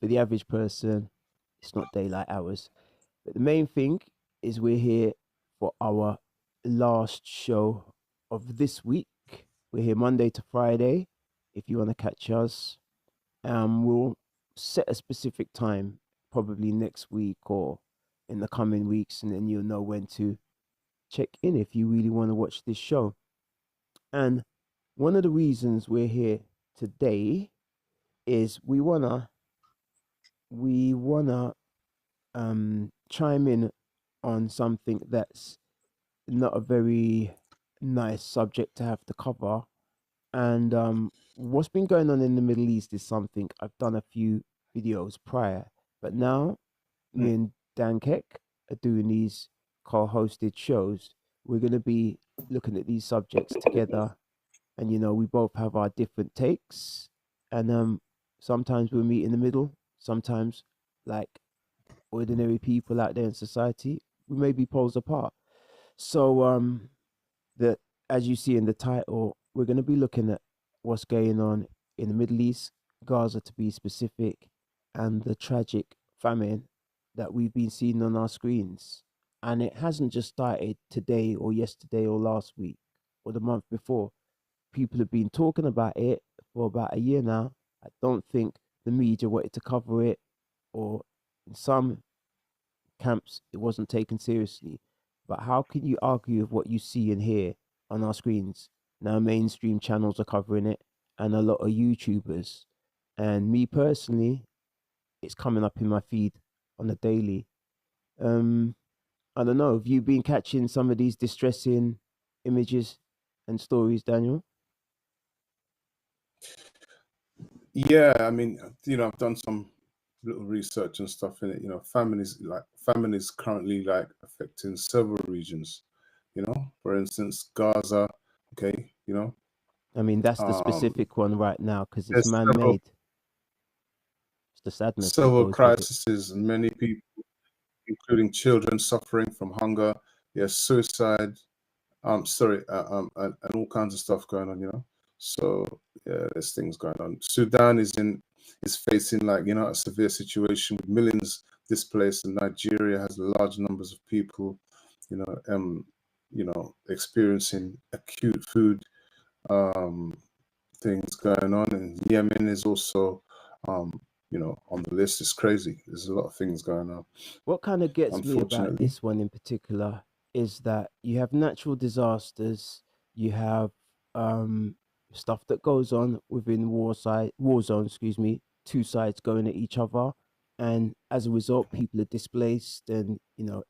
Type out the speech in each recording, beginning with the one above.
For the average person, it's not daylight hours. But the main thing is we're here for our last show of this week. We're here Monday to Friday. If you want to catch us, we'll set a specific time, probably next week or in the coming weeks, and then you'll know when to check in if you really want to watch this show. And one of the reasons we're here today is we wanna chime in on something that's not a very nice subject to have to cover. And what's been going on in the Middle East is something I've done a few videos prior, but now me Mm. and Dan Keck are doing these co-hosted shows. We're gonna be looking at these subjects together, and we both have our different takes, and sometimes we'll meet in the middle. Sometimes, like ordinary people out there in society, we may be poles apart. So that as you see in the title, we're going to be looking at what's going on in the Middle East, Gaza to be specific, and the tragic famine that we've been seeing on our screens. And it hasn't just started today or yesterday or last week or the month before. People have been talking about it for about a year now. I don't think the media wanted to cover it, or in some camps, it wasn't taken seriously. But how can you argue with what you see and hear on our screens? Now, mainstream channels are covering it, and a lot of YouTubers. And me personally, it's coming up in my feed on a daily. Um, I don't know. Have you been catching some of these distressing images and stories, Daniel? Yeah, I mean, I've done some little research and stuff in it. Famine is currently like affecting several regions. For instance, Gaza. Okay, I mean, that's the um, specific one right now because it's there's man made. It's the sadness that several goes with it. crises, and many people, including children, suffering from hunger. Yes, suicide. Sorry, and all kinds of stuff going on. So yeah, there's things going on. Sudan is facing a severe situation with millions displaced, and Nigeria has large numbers of people, you know, um, experiencing acute food um things going on, and Yemen is also on the list. It's crazy. There's a lot of things going on, What kind of gets me about unfortunately. this one in particular is that you have natural disasters, you have um, stuff that goes on within war zone, excuse me, two sides going at each other, and as a result, people are displaced, and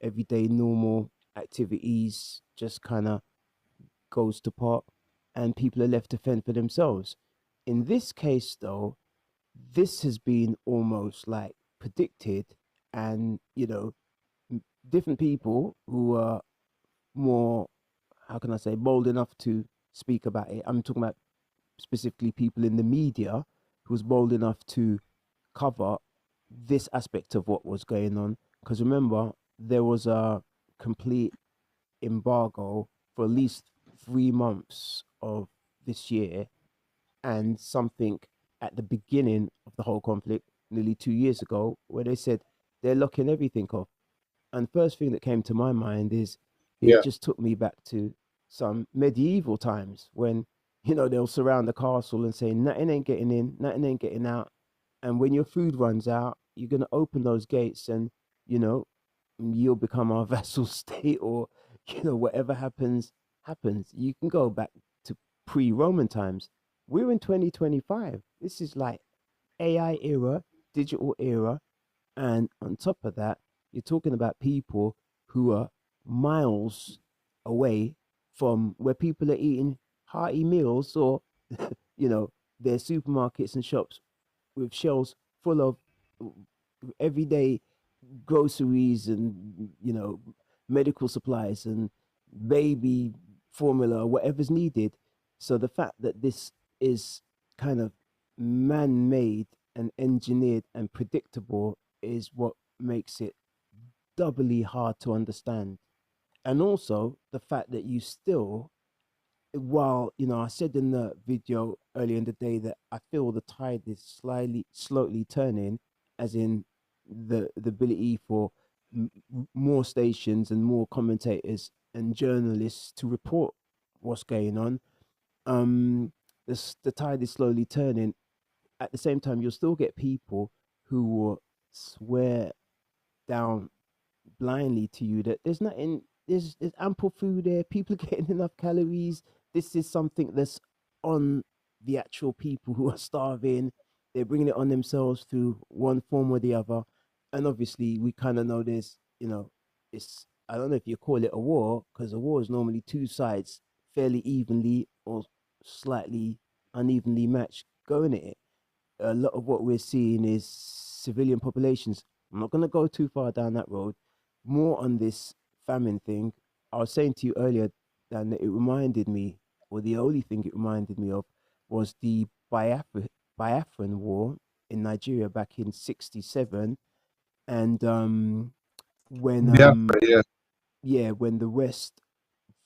everyday normal activities just kind of goes to pot, and people are left to fend for themselves. In this case, though, this has been almost like predicted, and different people who are more, how can I say, bold enough to speak about it. I'm talking about specifically people in the media who was bold enough to cover this aspect of what was going on. Because remember, there was a complete embargo for at least 3 months of this year, and something at the beginning of the whole conflict, nearly 2 years ago, where they said they're locking everything off. And the first thing that came to my mind is it Yeah. just took me back to some medieval times when, they'll surround the castle and say, nothing ain't getting in, nothing ain't getting out. And when your food runs out, you're going to open those gates and, you know, you'll become our vassal state, or, whatever happens, happens. You can go back to pre Roman times. We're in 2025. This is like AI era, digital era, and on top of that, you're talking about people who are miles away from where people are eating hearty meals, or, you know, their supermarkets and shops with shelves full of everyday groceries and, medical supplies and baby formula, whatever's needed. So the fact that this is kind of man made and engineered and predictable is what makes it doubly hard to understand. And also the fact that you still, while I said in the video earlier in the day that I feel the tide is slowly turning, as in the ability for more stations and more commentators and journalists to report what's going on. Um, the tide is slowly turning. At the same time, you'll still get people who will swear down blindly to you that there's nothing, there's ample food there, people are getting enough calories. This is something that's on the actual people who are starving. They're bringing it on themselves through one form or the other. And obviously, we kind of know there's, it's, I don't know if you call it a war, because a war is normally two sides fairly evenly or slightly unevenly matched going at it. A lot of what we're seeing is civilian populations. I'm not going to go too far down that road. More on this famine thing. I was saying to you earlier, Dan, that it reminded me, or the only thing it reminded me of, was the Biafran War in Nigeria back in '67, and when Yeah, yeah. yeah, when the West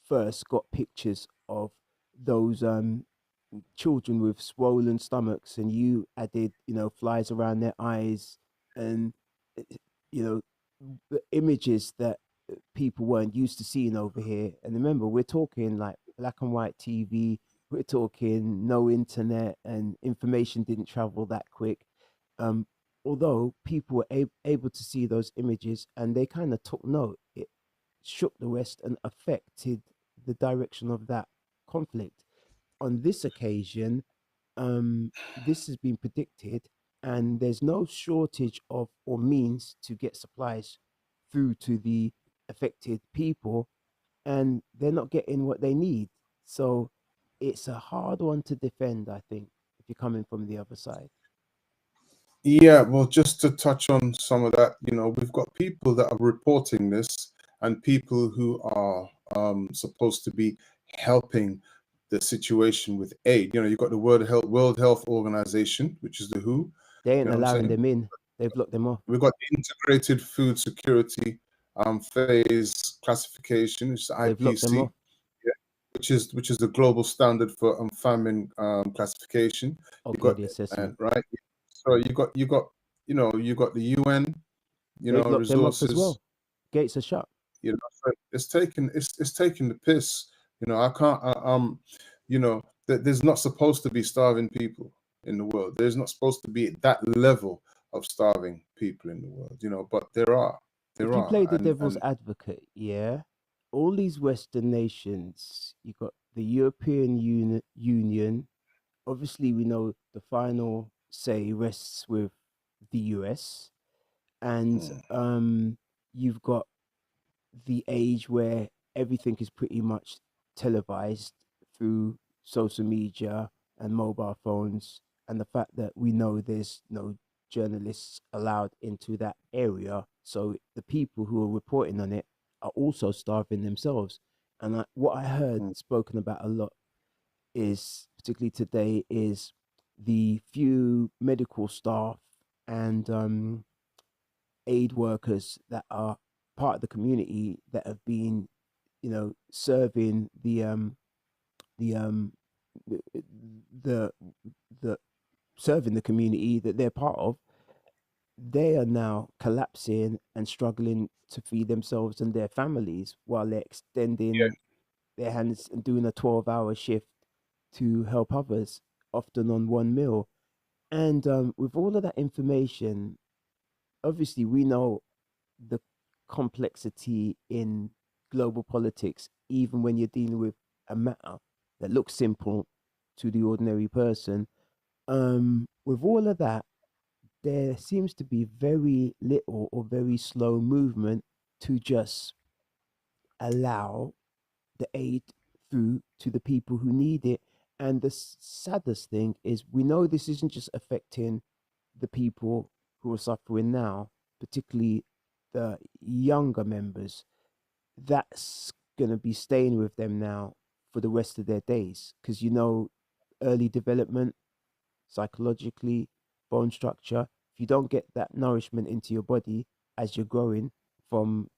first got pictures of those children with swollen stomachs, and you added, flies around their eyes, and uh, you know the images that people weren't used to seeing over here. And remember, we're talking like black and white TV. We're talking no internet, and information didn't travel that quick. um Although people were able to see those images, and they kind of took note, it shook the West and affected the direction of that conflict. On this occasion, this has been predicted, and there's no shortage of or means to get supplies through to the affected people, and they're not getting what they need. So it's a hard one to defend, I think, if you're coming from the other side. Yeah, well, just to touch on some of that, we've got people that are reporting this and people who are supposed to be helping the situation with aid. You've got the World Health Organization, which is the WHO. They You ain't know what I'm allowing saying? them in. They've locked them off. We've got the Integrated Food Security Phase Classification, which is the They've locked them IPC, off. yeah, which is the global standard for famine classification. You Okay, got the assessment. right. So you got the UN, They've locked them up as resources. well. Gates are shut. So it's taking the piss. I can't. There's not supposed to be starving people in the world. There's not supposed to be that level of starving people in the world. But there are, If there you are, play the and devil's advocate, yeah, all these Western nations, you got the European Union. Obviously, we know the final say rests with the US, and mm, you've got the age where everything is pretty much televised through social media and mobile phones, and the fact that we know there's no journalists allowed into that area, so the people who are reporting on it are also starving themselves. And what I heard mm, spoken about a lot is, particularly today, is the few medical staff and aid workers that are part of the community that have been, serving the the the, the serving the community that they're part of. They are now collapsing and struggling to feed themselves and their families, while they're extending their hands and doing a 12-hour shift to help others, often on one meal. And with all of that information, obviously we know the complexity in global politics, even when you're dealing with a matter that looks simple to the ordinary person. With all of that, there seems to be very little or very slow movement to just allow the aid through to the people who need it. And the saddest thing is, we know this isn't just affecting the people who are suffering now, particularly the younger members. That's going to be staying with them now for the rest of their days. Because, early development, psychologically, bone structure, if you don't get that nourishment into your body as you're growing from,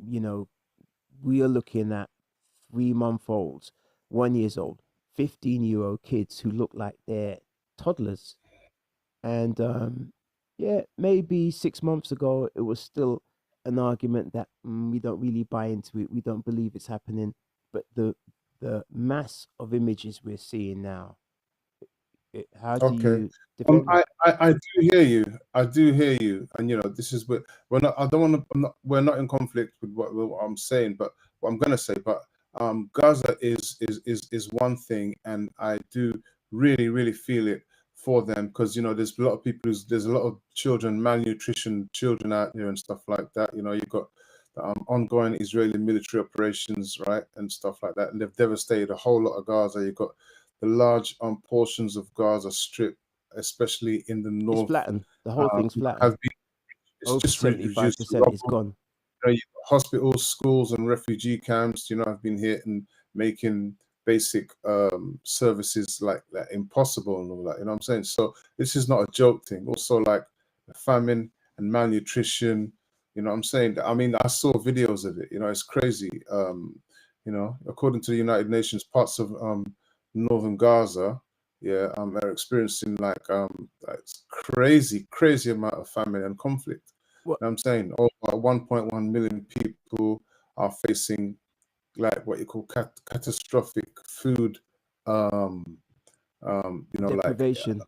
you know, we are looking at 3 month olds, 1 years old, 15-year-old kids who look like they're toddlers. And Yeah, maybe 6 months ago, it was still an argument that we don't really buy into it. We don't believe it's happening. But the mass of images we're seeing now, how do Okay. you defend it? I do hear you. I do hear you. And you know, this is what we're not. I don't want to. We're not in conflict with what I'm saying, but what I'm gonna say. But Gaza is one thing, and I do really feel it for them because you know there's a lot of people. There's a lot of children, malnutrition children out there and stuff like that. You know, you've got ongoing Israeli military operations, right, and stuff like that, and they've devastated a whole lot of Gaza. You've got the large portions of Gaza Strip, especially in the It's north, flattened. The whole thing's have flattened. been it's Over just seventy-five reduced to percent is rubble. gone. You know, hospitals, schools, and refugee camps, you know, have been hit and making basic services like that impossible and all that. You know what I'm saying? So this is not a joke thing. Also, like famine and malnutrition. You know what I'm saying? I mean, I saw videos of it. You know, it's crazy. You know, according to the United Nations, parts of northern Gaza, yeah, are experiencing like crazy amount of famine and conflict. What You know what I'm saying over 1.1 million people are facing like what you call catastrophic food, um, you know, like deprivation?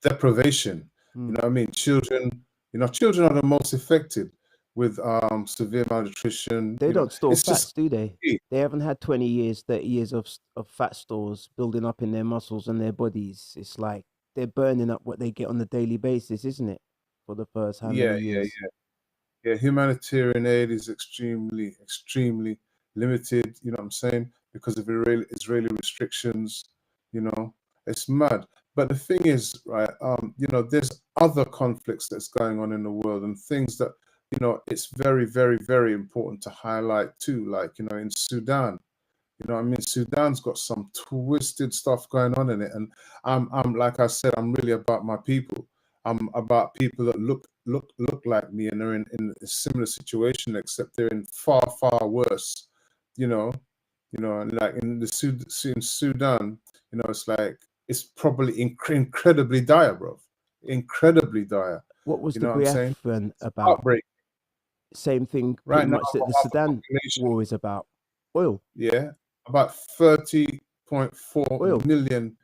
deprivation. You Hmm. know what I mean? Children, you know, children are the most affected with severe malnutrition. They You know, don't store it's just fats, do they? They haven't had 20 years, 30 years of fat stores building up in their muscles and their bodies. It's like they're burning up what they get on a daily basis, isn't it? For the first how yeah, many yeah, years? yeah, humanitarian aid is extremely limited, you know what I'm saying, because of Israeli restrictions, you know, it's mad. But the thing is, right, you know, there's other conflicts that's going on in the world and things that, you know, it's very important to highlight too, like, you know, in Sudan, you know what I mean? Sudan's got some twisted stuff going on in it. And I'm like I said, I'm really about my people. I'm about people that look like me and are in a similar situation, except they're in far worse, you know, and like in in Sudan, you know, it's like it's probably incredibly dire, bro. Incredibly dire. What was You the know what I'm saying? Biafran about? Heartbreak. Same thing, pretty Right now, much that about the half the Sudan population, war is about. Oil, yeah, about 30.4 oil. million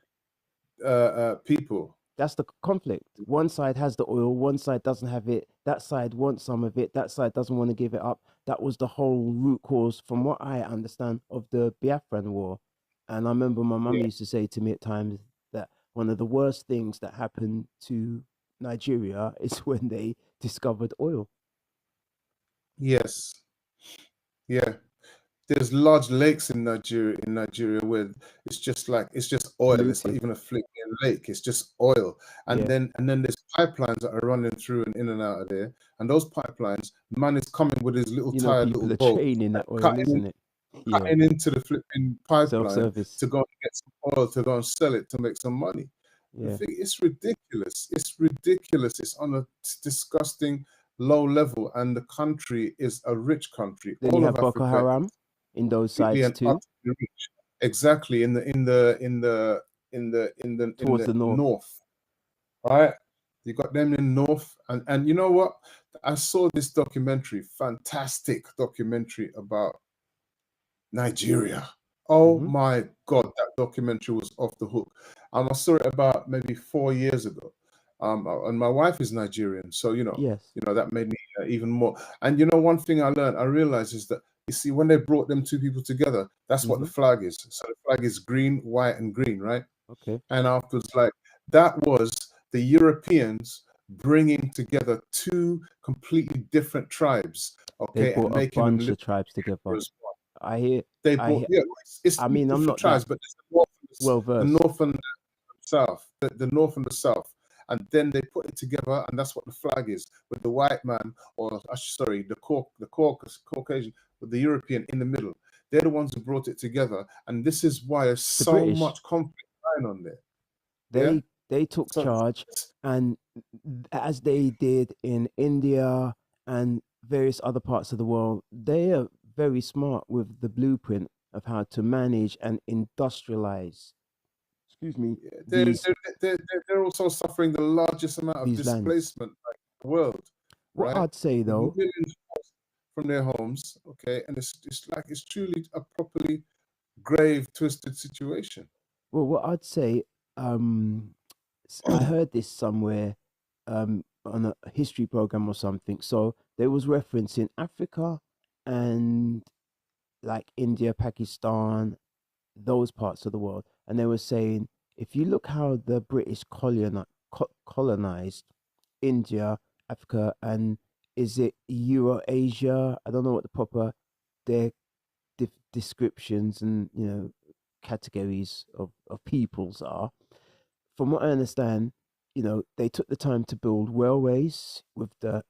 people. That's the conflict. One side has the oil, one side doesn't have it. That side wants some of it. That side doesn't want to give it up. That was the whole root cause, from what I understand, of the Biafran War. And I remember my mum Yeah. used to say to me at times that one of the worst things that happened to Nigeria is when they discovered oil. Yes. Yeah. There's large lakes in Nigeria where it's just like it's just oil. It's not Polluted. even a flipping lake. It's just oil. Yeah. And then there's pipelines that are running through and in and out of there. And those pipelines, man is coming with his little You know, tired little people are boat, training like that oil, isn't it? Yeah. cutting into the flipping Self pipeline service. to go and get some oil to go and sell it to make some money. The Yeah. thing, it's ridiculous. It's ridiculous. It's on a disgusting low level, and the country is a rich country. Then you All of have Boko Africa is Haram in those completely sides and too, utterly rich. Exactly in towards the the north. north, right? You got them in the north, and you know what? I saw this documentary, fantastic documentary about Nigeria. Oh Hmm. my God, that documentary was off the hook. I saw it about maybe 4 years ago. And my wife is Nigerian, so Yes. that made me even more. And you know, one thing I realized is that you see, when they brought them two people together, that's what the Hmm. flag is. So the flag is green, white, and green, right? Okay. And afterwards, like that was the Europeans bringing together two completely different tribes, They okay, and brought a making them bunch live of tribes together together. as one. I hear. They I brought, hear. yeah, it's I two mean, I'm different not that tribes, but there's the north and well the versed. north and the south, the north and the south, and then they put it together, and that's what the flag is, with the white man, or sorry, Caucasian, with the European in the middle. They're the ones who brought it together, and this is why there's The so British, much conflict going on there. Yeah, they took so charge, and as they did in India and various other parts of the world, they are very smart with the blueprint of how to manage and industrialize. excuse me, they're these they're they're, they're also suffering the largest amount of these lands. displacement like in the world, What right? I'd say though, Millions forced from their homes, okay, and it's like it's truly a properly grave, twisted situation. well, what I'd say, um, I heard this somewhere, on a history program or something. So there was reference in Africa and like India, Pakistan, those parts of the world, and they were saying if you look how the British colonized India, Africa, and is it Eurasia? I don't know what the proper their descriptions and categories of peoples are. From what I understand, they took the time to build railways with the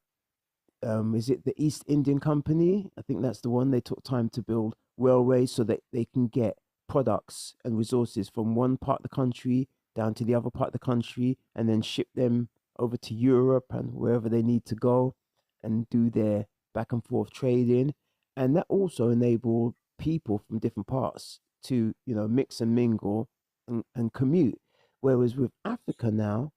is it the East Indian Company? I think that's the one. They took time to build railways so that they can get products and resources from one part of the country down to the other part of the country and then ship them over to Europe and wherever they need to go and do their back and forth trading. And that also enabled people from different parts to, mix and mingle and commute. Whereas with Africa now,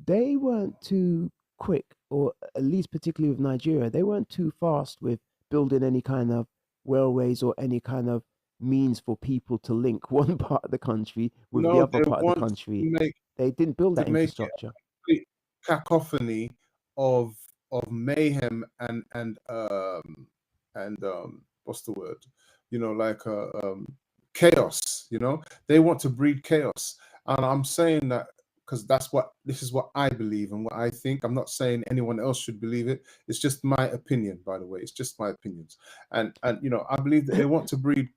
they weren't too quick, or at least particularly with Nigeria, they weren't too fast with building any kind of railways or any kind of means for people to link one part of the country with the No, other they part of the want country. They didn't build to that make it infrastructure. complete cacophony of mayhem and what's the word? Like chaos. They want to breed chaos, and I'm saying that because this is what I believe and what I think. I'm not saying anyone else should believe it. It's just my opinion, by the way. It's just my opinions, and I believe that they want to breed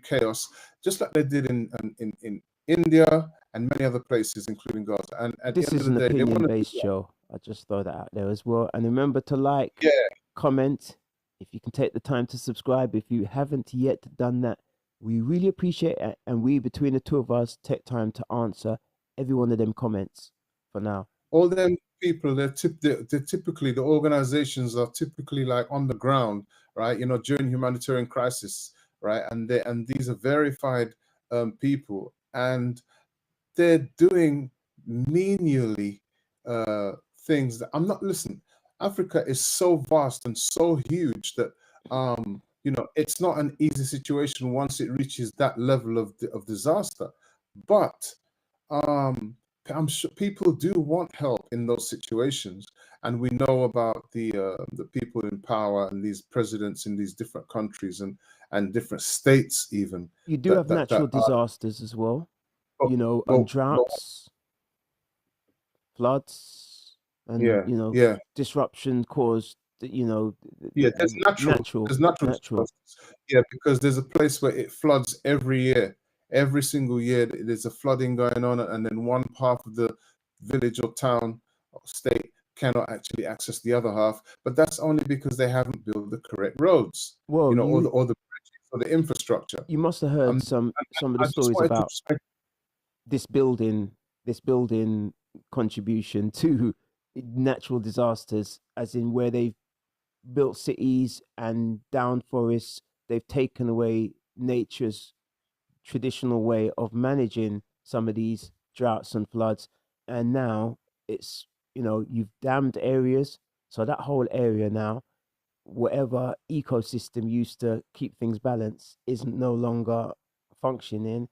chaos, just like they did in India and many other places, including Gaza. And at the This end is of an the day, they opinion want to do based that. show. I just throw that out there as well. And remember to like, Yeah, comment, if you can take the time to subscribe. If you haven't yet done that, we really appreciate it. And we, between the two of us, take time to answer every one of them comments for now. all them people, they're typically, the organizations are typically like on the ground, right? During humanitarian crisis, right? And these are verified people, and they're doing menially uh, things that I'm not. Listen, Africa is so vast and so huge that it's not an easy situation once it reaches that level of disaster. But um, I'm sure people do want help in those situations, and we know about the people in power and these presidents in these different countries and different states even You do that have natural are disasters as well, well, well, droughts, floods, and, yeah, yeah. disruption caused, Yeah, there's natural, natural, there's natural natural. disasters. Yeah, because there's a place where it floods every year. Every single year, there's a flooding going on, and then one part of the village or town or state cannot actually access the other half. But that's only because they haven't built the correct roads, Well, or the bridges or the infrastructure. you must have heard Um, some of the I just stories wanted to about respect. this building contribution to natural disasters, as in where they've built cities and down forests. They've taken away nature's traditional way of managing some of these droughts and floods, and now it's, you've dammed areas, so that whole area now, whatever ecosystem used to keep things balanced, isn't no longer functioning.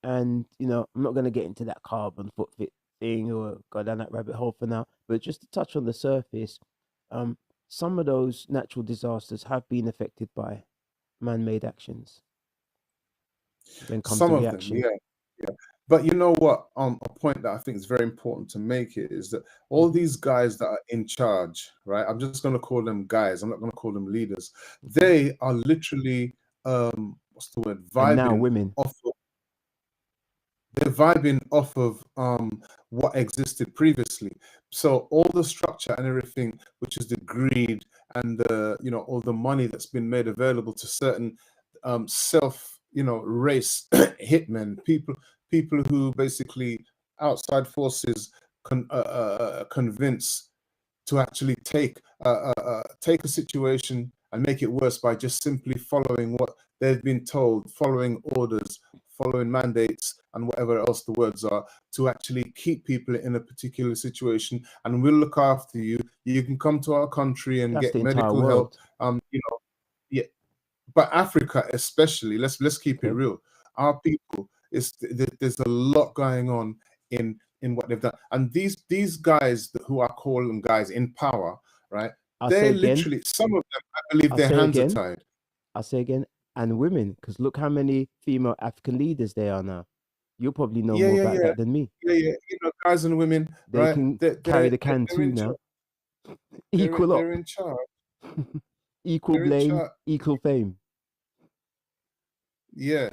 And I'm not going to get into that carbon footprint thing or go down that rabbit hole for now, but just to touch on the surface, um some of those natural disasters have been affected by man-made actions when it comes to Some of them, reaction. yeah, yeah. But you know what? A point that I think is very important to make it is that all Hmm. these guys that are in charge, right? I'm just going to call them guys. I'm not going to call them leaders. Hmm. They are literally, what's the word? And now women. They're vibing off of what existed previously. So all the structure and everything, which is the greed and the all the money that's been made available to certain self race hitmen, people who basically outside forces convince to actually take a situation and make it worse by just simply following what they've been told, following orders, following mandates and whatever else the words are, to actually keep people in a particular situation, and we'll look after you. You can come to our country and That's get the entire medical help. world. Yeah, but Africa especially, let's keep it Okay. real. Our people, there's a lot going on in what they've done, and these guys who are calling guys in power, right? I'll say They're again. literally, some of them, I believe I'll their say hands are again. tied. I'll say again. And women, because look how many female African leaders there are now. You'll probably know Yeah, more yeah, about yeah, that than me. yeah. Guys and women, They right? can carry the can They're too in now. charge. Equal up. They're in charge. Equal They're in blame, charge. equal fame. Yeah,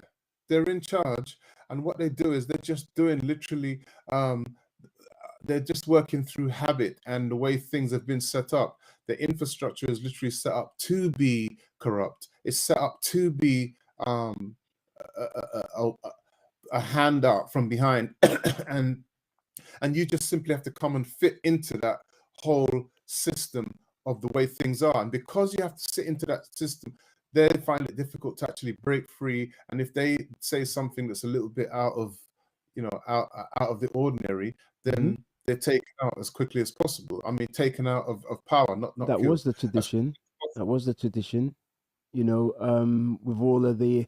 they're in charge, and what they do is they're just doing literally. They're just working through habit and the way things have been set up. The infrastructure is literally set up to be corrupt. It's set up to be a, a handout from behind, and you just simply have to come and fit into that whole system of the way things are. And because you have to sit into that system, they find it difficult to actually break free. And if they say something that's a little bit out of, out of the ordinary, Hmm. then they're taken out as quickly as possible. I mean, taken out of power, not That killed. was the As quickly tradition. as That possible. was the tradition. With all of the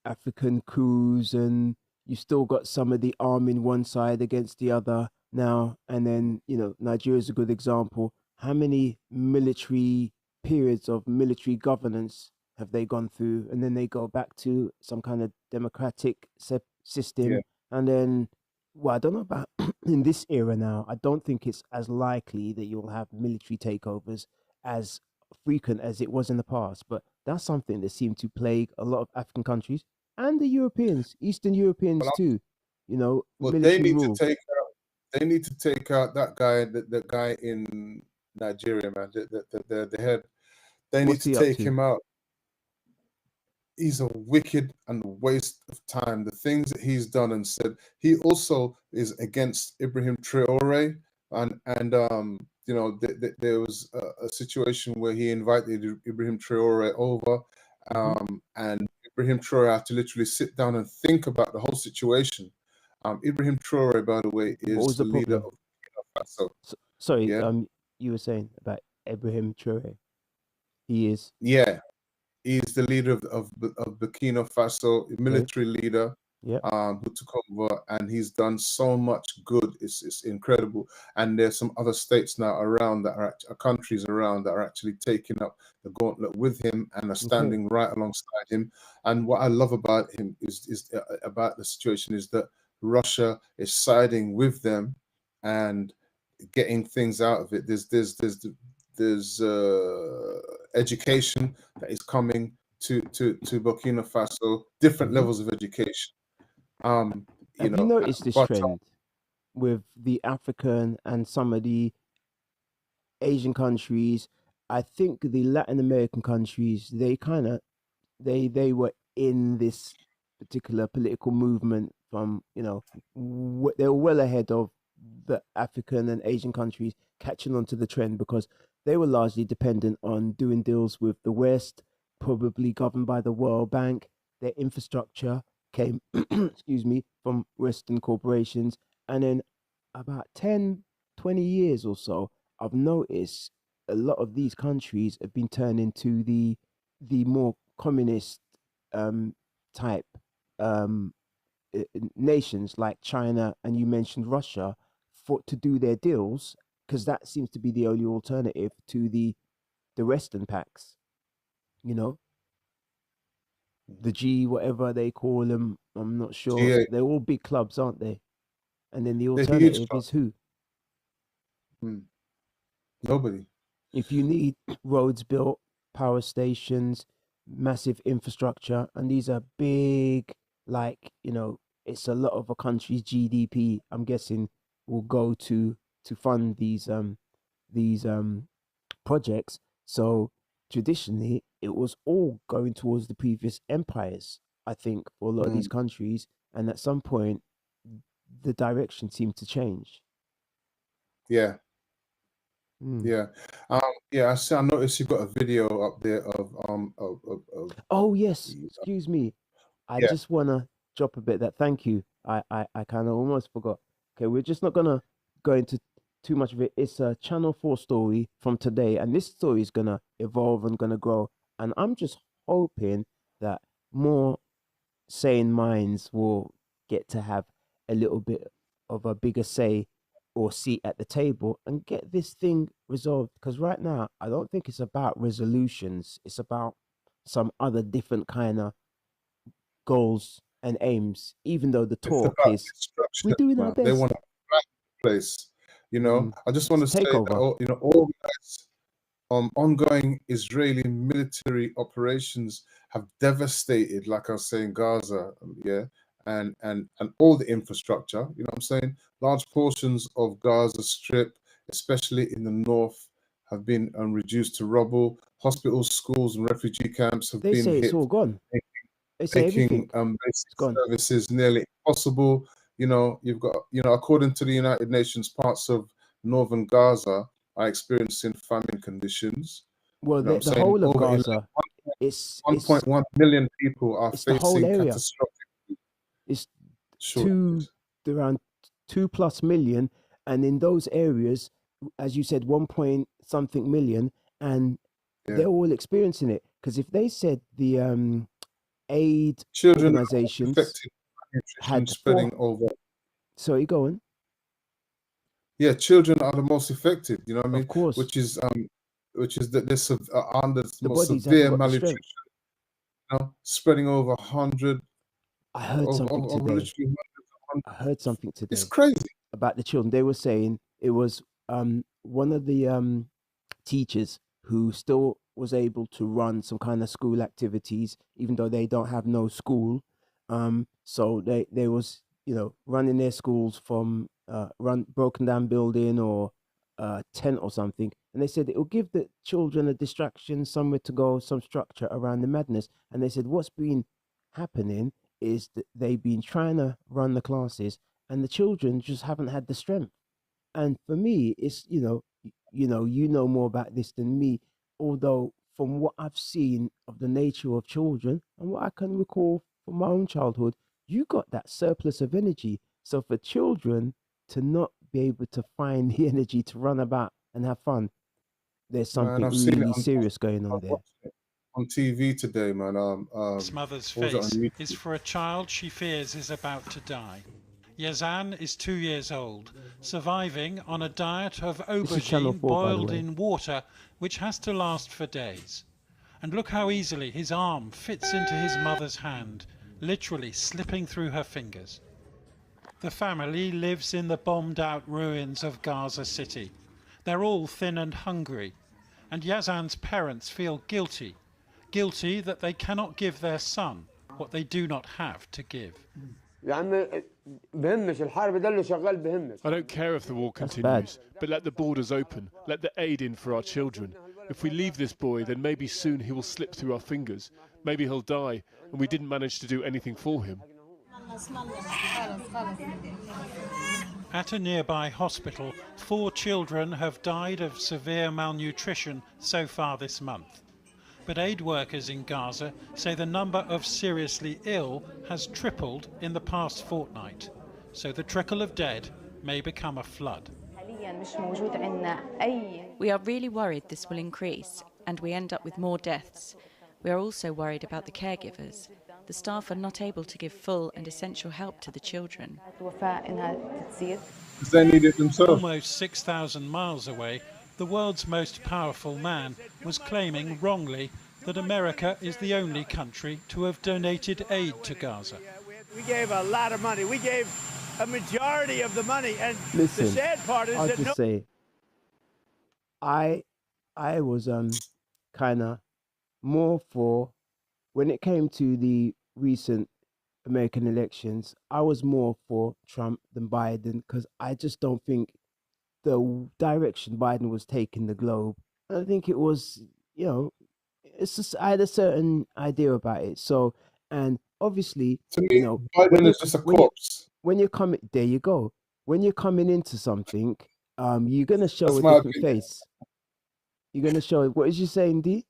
African coups, and you still got some of the arming one side against the other now. And then, Nigeria is a good example. How many military periods of military governance have they gone through? And then they go back to some kind of democratic Yeah. system. And then, well, I don't know about in this era now. I don't think it's as likely that you'll have military takeovers as frequent as it was in the past, but that's something that seemed to plague a lot of African countries and the Europeans, Eastern Well, Europeans too. well, they Military need to rule. take out. They need to take out that guy, the guy in Nigeria, man. The head. They need What's to he up take to? him out. He's a wicked and waste of time. The things that he's done and said. He also is against Ibrahim Traore, and there was a situation where he invited Ibrahim Traore over, Hmm. and Ibrahim Traore had to literally sit down and think about the whole situation. Ibrahim Traore, by the way, What is was the the leader problem? of Faso. Sorry, Yeah, you were saying about Ibrahim Traore. He is yeah. He's the leader of Burkina Faso, okay. military leader, Yep. who took over, and he's done so much good. It's incredible. And there's some other states now around that are countries around that are actually taking up the gauntlet with him and are Okay. standing right alongside him. And what I love about him is about the situation is that Russia is siding with them and getting things out of it. There's education that is coming to Burkina Faso, different Hmm. levels of education. Um, Have you noticed this but trend with the African and some of the Asian countries? I think the Latin American countries, they kind of they were in this particular political movement from they were well ahead of the African and Asian countries catching on to the trend because they were largely dependent on doing deals with the West, probably governed by the World Bank. Their infrastructure came excuse me, from Western corporations. And then about 10, 20 years or so, I've noticed a lot of these countries have been turned into the more communist um, type um, nations like China, and you mentioned Russia, for to do their deals, because that seems to be the only alternative to the Western packs. You know, the G, whatever they call them, I'm not sure. G8, They're all big clubs, aren't they? And then the they're huge alternative club. is who? Nobody. If you need roads built, power stations, massive infrastructure, and these are big, like, it's a lot of a country's GDP, I'm guessing, will go to fund these projects. So traditionally, it was all going towards the previous empires, I think, for a lot of these Mm, countries. And at some point, the direction seemed to change. yeah, Mm. yeah, yeah. I noticed you got a video up there of Oh, yes, the excuse me. I yeah. just want to drop a bit that thank you. I kind of almost forgot. Okay, we're just not gonna go into too much of it. It's a Channel 4 story from today, and this story is gonna evolve and gonna grow. And I'm just hoping that more sane minds will get to have a little bit of a bigger say or seat at the table and get this thing resolved. Because right now, I don't think it's about resolutions. It's about some other different kind of goals and aims. Even though the It's talk about is, we're destruction, doing our man. They best. want to flatten the place. I just want It's to a say that takeover. organized, ongoing Israeli military operations have devastated, like I was saying, Gaza, yeah, and all the infrastructure. You know what I'm saying? Large portions of Gaza Strip, especially in the north, have been reduced to rubble. Hospitals, schools, and refugee camps have They been say it's hit, all gone. They say making everything. basic It's gone. services nearly impossible. You've got, according to the United Nations, parts of northern Gaza are experiencing famine conditions. Well, You know what I'm the saying? whole of Over Gaza, it's 1.1 million people are it's the whole facing area. catastrophic It's two shortages. around 2+ million, and in those areas, as you said, 1 point something million, and Yeah. they're all experiencing it. Because if they said the aid Children are organizations affected by nutrition had four, spreading over. sorry, go on. Yeah, children are the most affected, you know what I Of mean? course, Which is that this under the most bodies haven't severe got the strength. malnutrition, spreading over 100 I heard something of today. literally hundreds. I heard something It's today crazy. about the children. They were saying it was one of the teachers who still was able to run some kind of school activities, even though they don't have no school. So they was running their schools from run broken down building or tent or something, and they said it will give the children a distraction, somewhere to go, some structure around the madness. And they said what's been happening is that they've been trying to run the classes, and the children just haven't had the strength. And for me, it's you know more about this than me. Although from what I've seen of the nature of children and what I can recall from my own childhood, you got that surplus of energy. So for children to not be able to find the energy to run about and have fun, there's Man, something I've seen it really on serious going I on was there. watching it on TV today, man. His mother's What was it on face is YouTube? for a child she fears is about to die. Yazan is 2 years old, surviving on a diet of This is Channel aubergine 4, by the boiled way. in water, which has to last for days. And look how easily his arm fits into his mother's hand, literally slipping through her fingers. The family lives in the bombed out ruins of Gaza City. They're all thin and hungry, and Yazan's parents feel guilty. Guilty that they cannot give their son what they do not have to give. I don't care if the war That's bad. continues, but let the borders open, let the aid in for our children. If we leave this boy, then maybe soon he will slip through our fingers. Maybe he'll die, and we didn't manage to do anything for him. At a nearby hospital, 4 children have died of severe malnutrition so far this month. But aid workers in Gaza say the number of seriously ill has tripled in the past fortnight. So the trickle of dead may become a flood. We are really worried this will increase and we end up with more deaths. We are also worried about the caregivers. The staff are not able to give full and essential help to the children. They need it themselves. Almost 6,000 miles away, the world's most powerful man was claiming wrongly that America is the only country to have donated aid to Gaza. We gave a lot of money. We gave a majority of the money. And Listen, the sad part is I'll that just say, I was kind of more for when it came to the recent American elections. I was more for Trump than Biden because I just don't think the direction Biden was taking the globe. I think it was, it's just I had a certain idea about it. So, and obviously, To me, when Biden you is just a when you corpse. when you're coming, there you go. When you're coming into something, you're gonna show That's a my different opinion. face. You're gonna show. What is you saying, D?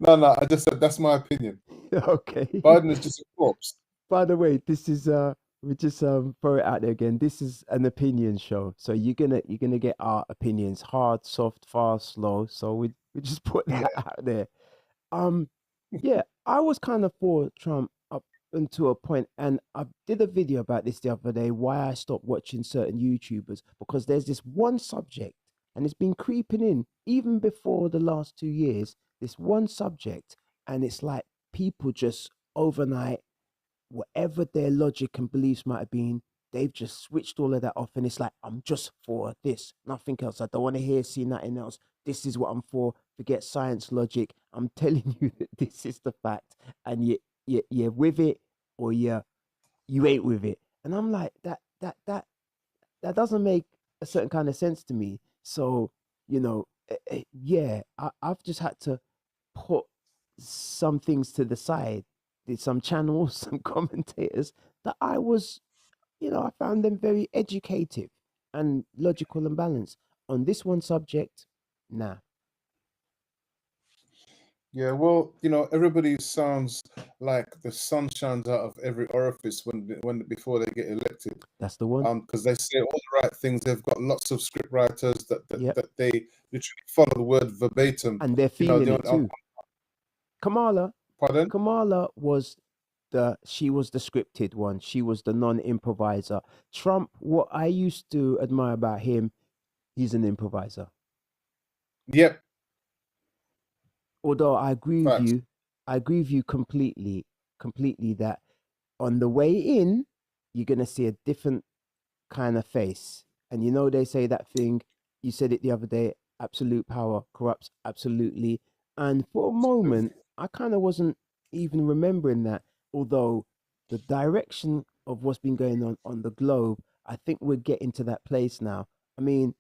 No, I just said that's my opinion. Okay. Biden is just a corpse. By the way, this is we just throw it out there again. This is an opinion show, so you're gonna get our opinions: hard, soft, fast, slow. So we just put Yeah. that out there. Um, yeah, I was kind of for Trump up until a point, and I did a video about this the other day. Why I stopped watching certain YouTubers, because there's this one subject, and it's been creeping in even before the last 2 years. This one subject, and it's like people just overnight, whatever their logic and beliefs might have been, they've just switched all of that off. And it's like, I'm just for this, nothing else. I don't want to see nothing else. This is what I'm for. Forget science, logic. I'm telling you that this is the fact. And you're with it, or you ain't with it. And I'm like, that doesn't make a certain kind of sense to me. So, yeah, I've just had to put some things to the side. Did some channels, some commentators that I found them very educative and logical and balanced. On this one subject, nah. Yeah, well, everybody sounds like the sun shines out of every orifice when before they get elected. That's the one. Because they say all the right things. They've got lots of script writers that Yep. that they literally follow the word verbatim. And they're feeling it too. Kamala Pardon? Kamala was she was the scripted one. She was the non-improviser. Trump, what I used to admire about him, he's an improviser. Yep. Although I agree with Facts. you, completely that on the way in, you're gonna see a different kind of face. And they say that thing, you said it the other day, absolute power corrupts absolutely. And for a moment, I kind of wasn't even remembering that. Although the direction of what's been going on the globe, I think we're getting to that place now. I mean,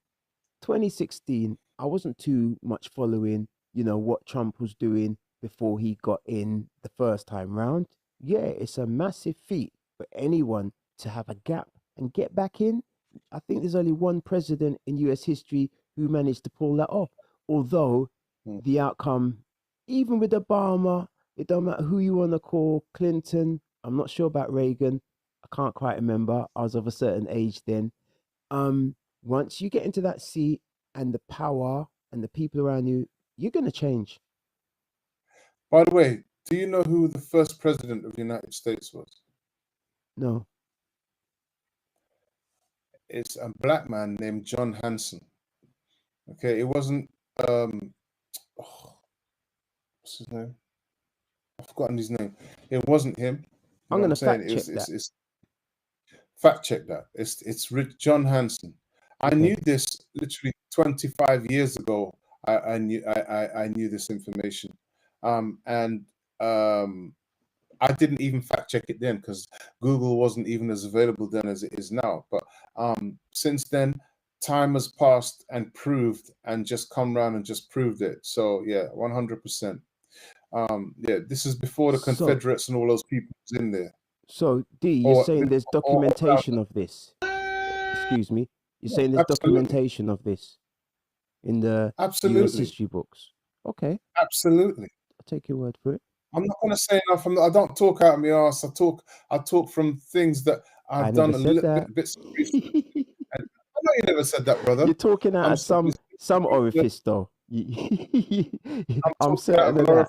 2016, I wasn't too much following, what Trump was doing before he got in the first time round. Yeah, it's a massive feat for anyone to have a gap and get back in. I think there's only one president in US history who managed to pull that off. Although the outcome, even with Obama, it don't matter who you want to call, Clinton, I'm not sure about Reagan. I can't quite remember. I was of a certain age then. Once you get into that seat and the power and the people around you, you're going to change. By the way, do you know who the first president of the United States was? No. It's a black man named John Hanson. Okay, it wasn't what's his name? I've forgotten his name. It wasn't him. I'm going to fact check It's, that. it's fact check that. It's John Hanson. I Okay. knew this literally 25 years ago. I knew this information, and I didn't even fact check it then because Google wasn't even as available then as it is now. But since then, time has passed and proved, and just come around and just proved it. So yeah, 100%. Yeah, this is before the Confederates and all those people was in there. So D, you're saying there's documentation of this? Excuse me. You're saying there's documentation of this in the US history books? Okay. Absolutely. I'll take your word for it. I'm not going to say enough. I don't talk out of my ass. I talk from things that I've done a little bits of research. I know you never said that, brother. You're talking out of some orifice, though. I'm certain of that.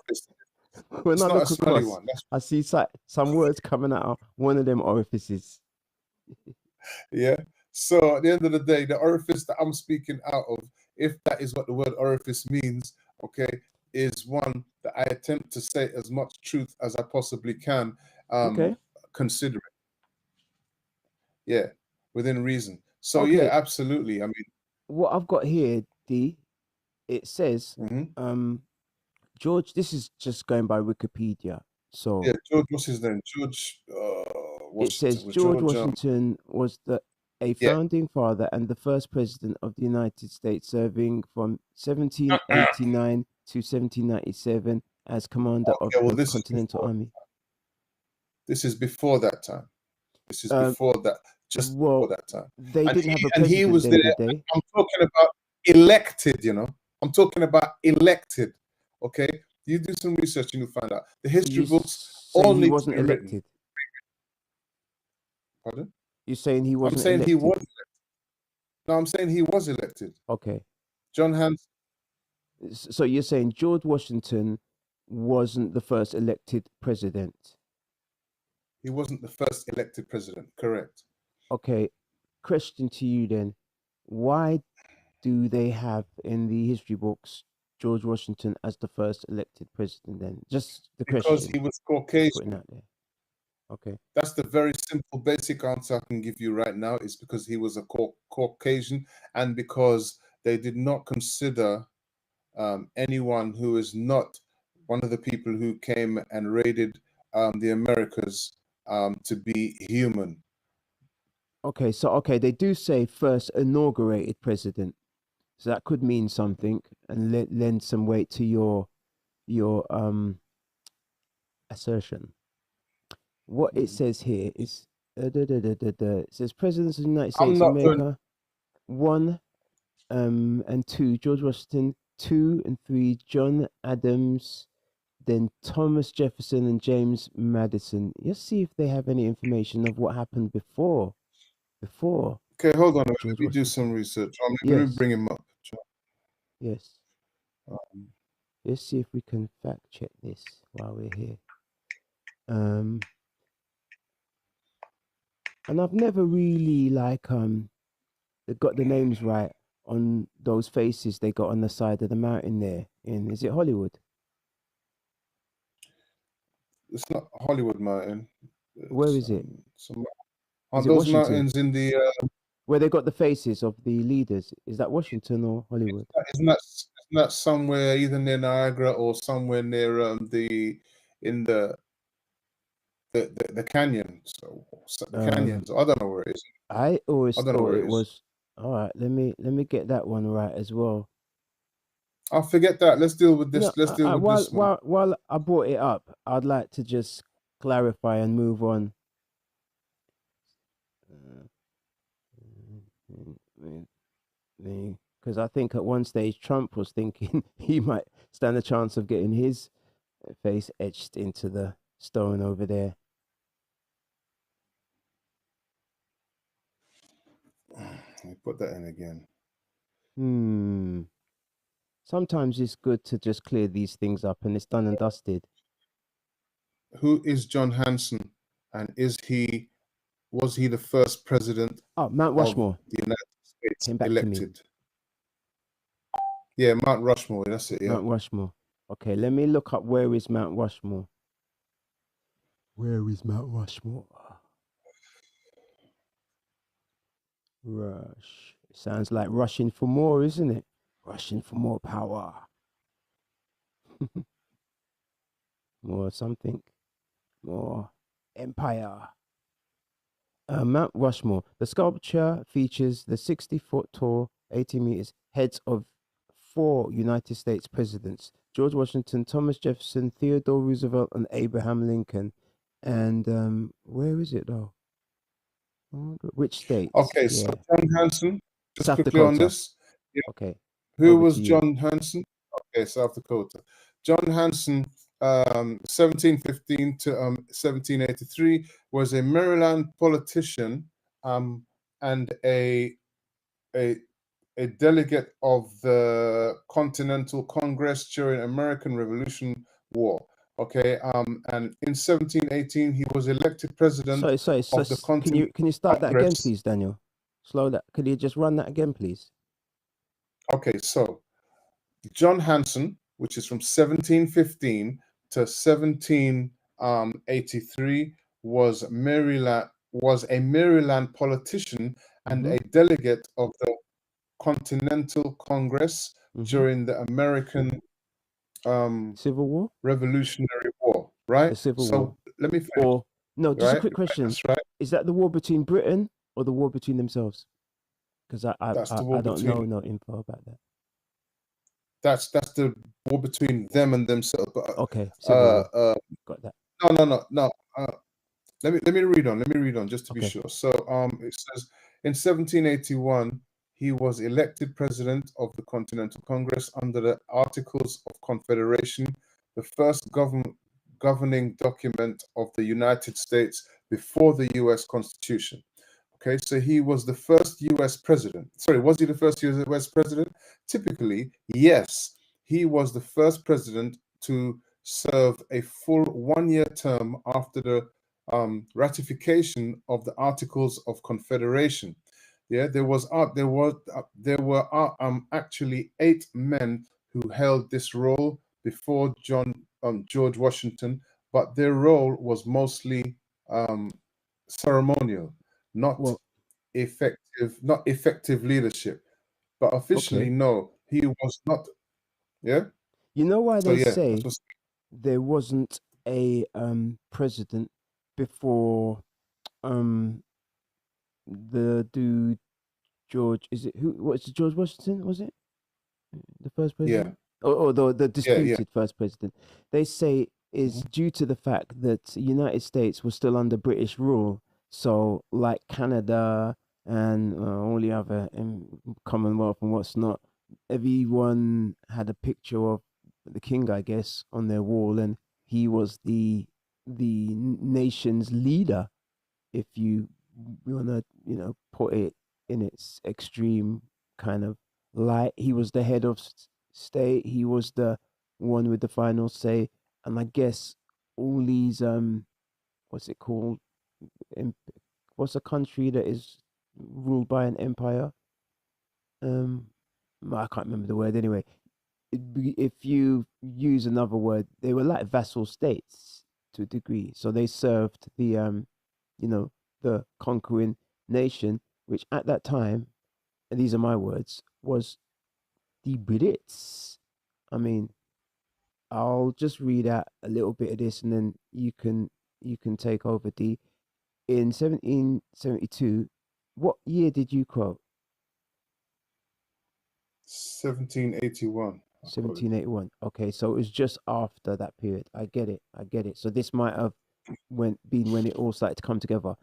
When I look across, I see some words coming out of one of them orifices. Yeah. So at the end of the day, the orifice that I'm speaking out of, if that is what the word orifice means, okay, is one that I attempt to say as much truth as I possibly can, consider it. Yeah, within reason. So yeah, absolutely. I mean, what I've got here, D, it says, George. This is just going by Wikipedia. So yeah, George, what's his name? George. It says George Washington was a founding father and the first president of the United States, serving from 1789 to 1797 as commander of the Continental Army. This is before that time. This is before that. Just before that time. They didn't have a president. And he was there. I'm talking about elected. I'm talking about elected. Okay, you do some research and you'll find out the history books only wasn't elected. Pardon? You're saying he I'm wasn't saying he elected? was. No, I'm saying he was elected. Okay. John Hanson. So you're saying George Washington wasn't the first elected president? He wasn't the first elected president. Correct. Okay. Question to you then: why do they have in the history books George Washington as the first elected president? Then, just the Because question. he was Just putting Caucasian. out there. Okay. That's the very simple, basic answer I can give you right now. Is because he was a Caucasian, and because they did not consider anyone who is not one of the people who came and raided the Americas to be human. Okay. So okay, they do say first inaugurated president, so that could mean something and lend some weight to your assertion. What it says here is it says presidents of the United I'm States of not going. America 1 and 2 George Washington, 2 and 3 John Adams, then Thomas Jefferson and James Madison. Let's see if they have any information of what happened before Okay, hold on. Let George me do Washington. some research. Let me Yes, bring him up. yes. Um, Let's see if we can fact check this while we're here. And I've never really they got the names right on those faces they got on the side of the mountain there in, is it Hollywood? it's not Hollywood Mountain. Where It's, is it? some, Is aren't it those Washington? mountains in the? Where they got the faces of the leaders? Is that Washington or Hollywood? Isn't that somewhere either near Niagara or somewhere near in the canyon? So the canyons. I don't know where it is. I always I don't know thought where it it is. was. All right, let me get that one right as well. I'll forget that. Let's deal with this. No, Let's deal with while this one. while I brought it up, I'd like to just clarify and move on. Because I think at one stage Trump was thinking he might stand a chance of getting his face etched into the stone over there. Let me put that in again. Sometimes it's good to just clear these things up and it's done and dusted. Who is John Hanson, and was he the first president Oh, Mount of Rushmore the United States came back to me. elected? Yeah, Mount Rushmore. That's it. Yeah. Mount Rushmore. Okay, let me look up where is Mount Rushmore. Where is Mount Rushmore? Rush. It sounds like rushing for more, isn't it? Rushing for more power. More something. More empire. Mount Rushmore. The sculpture features the 60-foot tall, 80 meters heads of 4 United States presidents: George Washington, Thomas Jefferson, Theodore Roosevelt, and Abraham Lincoln. And where is it though? Which states? Okay, so John Hanson, just South quickly on Dakota. this. Yeah. Okay. Who Over was to you. John Hanson? Okay, South Dakota. John Hanson, 1715 to 1783, was a Maryland politician and a delegate of the Continental Congress during American Revolution War. Okay, and in 1718 he was elected president Sorry. of the Continental Can you start that again, Congress. please, Daniel? Slow that. Could you just run that again, please? Okay, so John Hanson, which is from 1715 to 1783, was a Maryland politician and a delegate of the Continental Congress during the American Civil War, Revolutionary War, right? the Civil So War, let me finish. or no? Just a Right? quick question: That's right. is that the war between Britain or the war between themselves? Because That's the war I don't between. know no info about that. That's the war between them and themselves. But, Okay, Civil War. Got that. No. Let me read on. Let me read on just to be Okay. sure. So it says in 1781 he was elected president of the Continental Congress under the Articles of Confederation, the first governing document of the United States before the US Constitution. Okay, so he was the first US president. Sorry, was he the first US president? Typically, yes, he was the first president to serve a full 1-year term after the ratification of the Articles of Confederation. Yeah, there were actually 8 men who held this role before George Washington, but their role was mostly ceremonial, not Well, effective leadership. But officially, okay. no, he was not. Yeah. You know why So they yeah, that say was there wasn't a president before um the dude George? Is it who? What's it, George Washington? Was it the first yeah, president? Or the yeah. disputed first president? They say is Mhm. due to the fact that the United States was still under British rule. So, like Canada and all the other Commonwealth and what's not, everyone had a picture of the king, I guess, on their wall, and he was the nation's leader. If you want to, put it in its extreme kind of light, he was the head of state. He was the one with the final say, and I guess all these what's it called? Em- What's a country that is ruled by an empire? Um, I can't remember the word anyway. If you use another word, they were like vassal states to a degree. So they served you know, the conquering nation, which at that time, and these are my words, was the Brits. I mean, I'll just read out a little bit of this, and then you can take over. D in 1772. What year did you quote? 1781. I quoted. 1781. Okay, so it was just after that period. I get it. I get it. So this might have been when it all started to come together.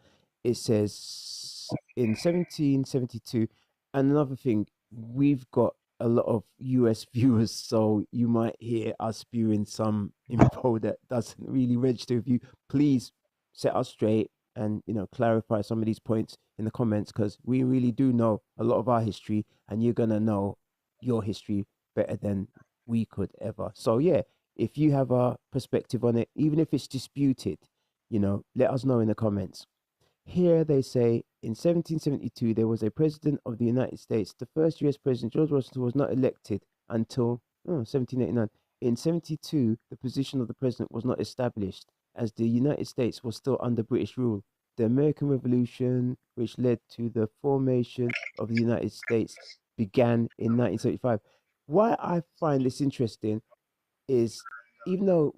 It says in 1772. And another thing, we've got a lot of US viewers, so you might hear us spewing some info that doesn't really register with you. Please set us straight and clarify some of these points in the comments, because we really do know a lot of our history, and you're gonna know your history better than we could ever. So yeah, if you have a perspective on it, even if it's disputed, let us know in the comments. Here they say in 1772 there was a president of the United States. The first US president, George Washington, was not elected until 1789. In 72, the position of the president was not established as the United States was still under British rule. The American Revolution, which led to the formation of the United States, began in 1975. Why I find this interesting is, even though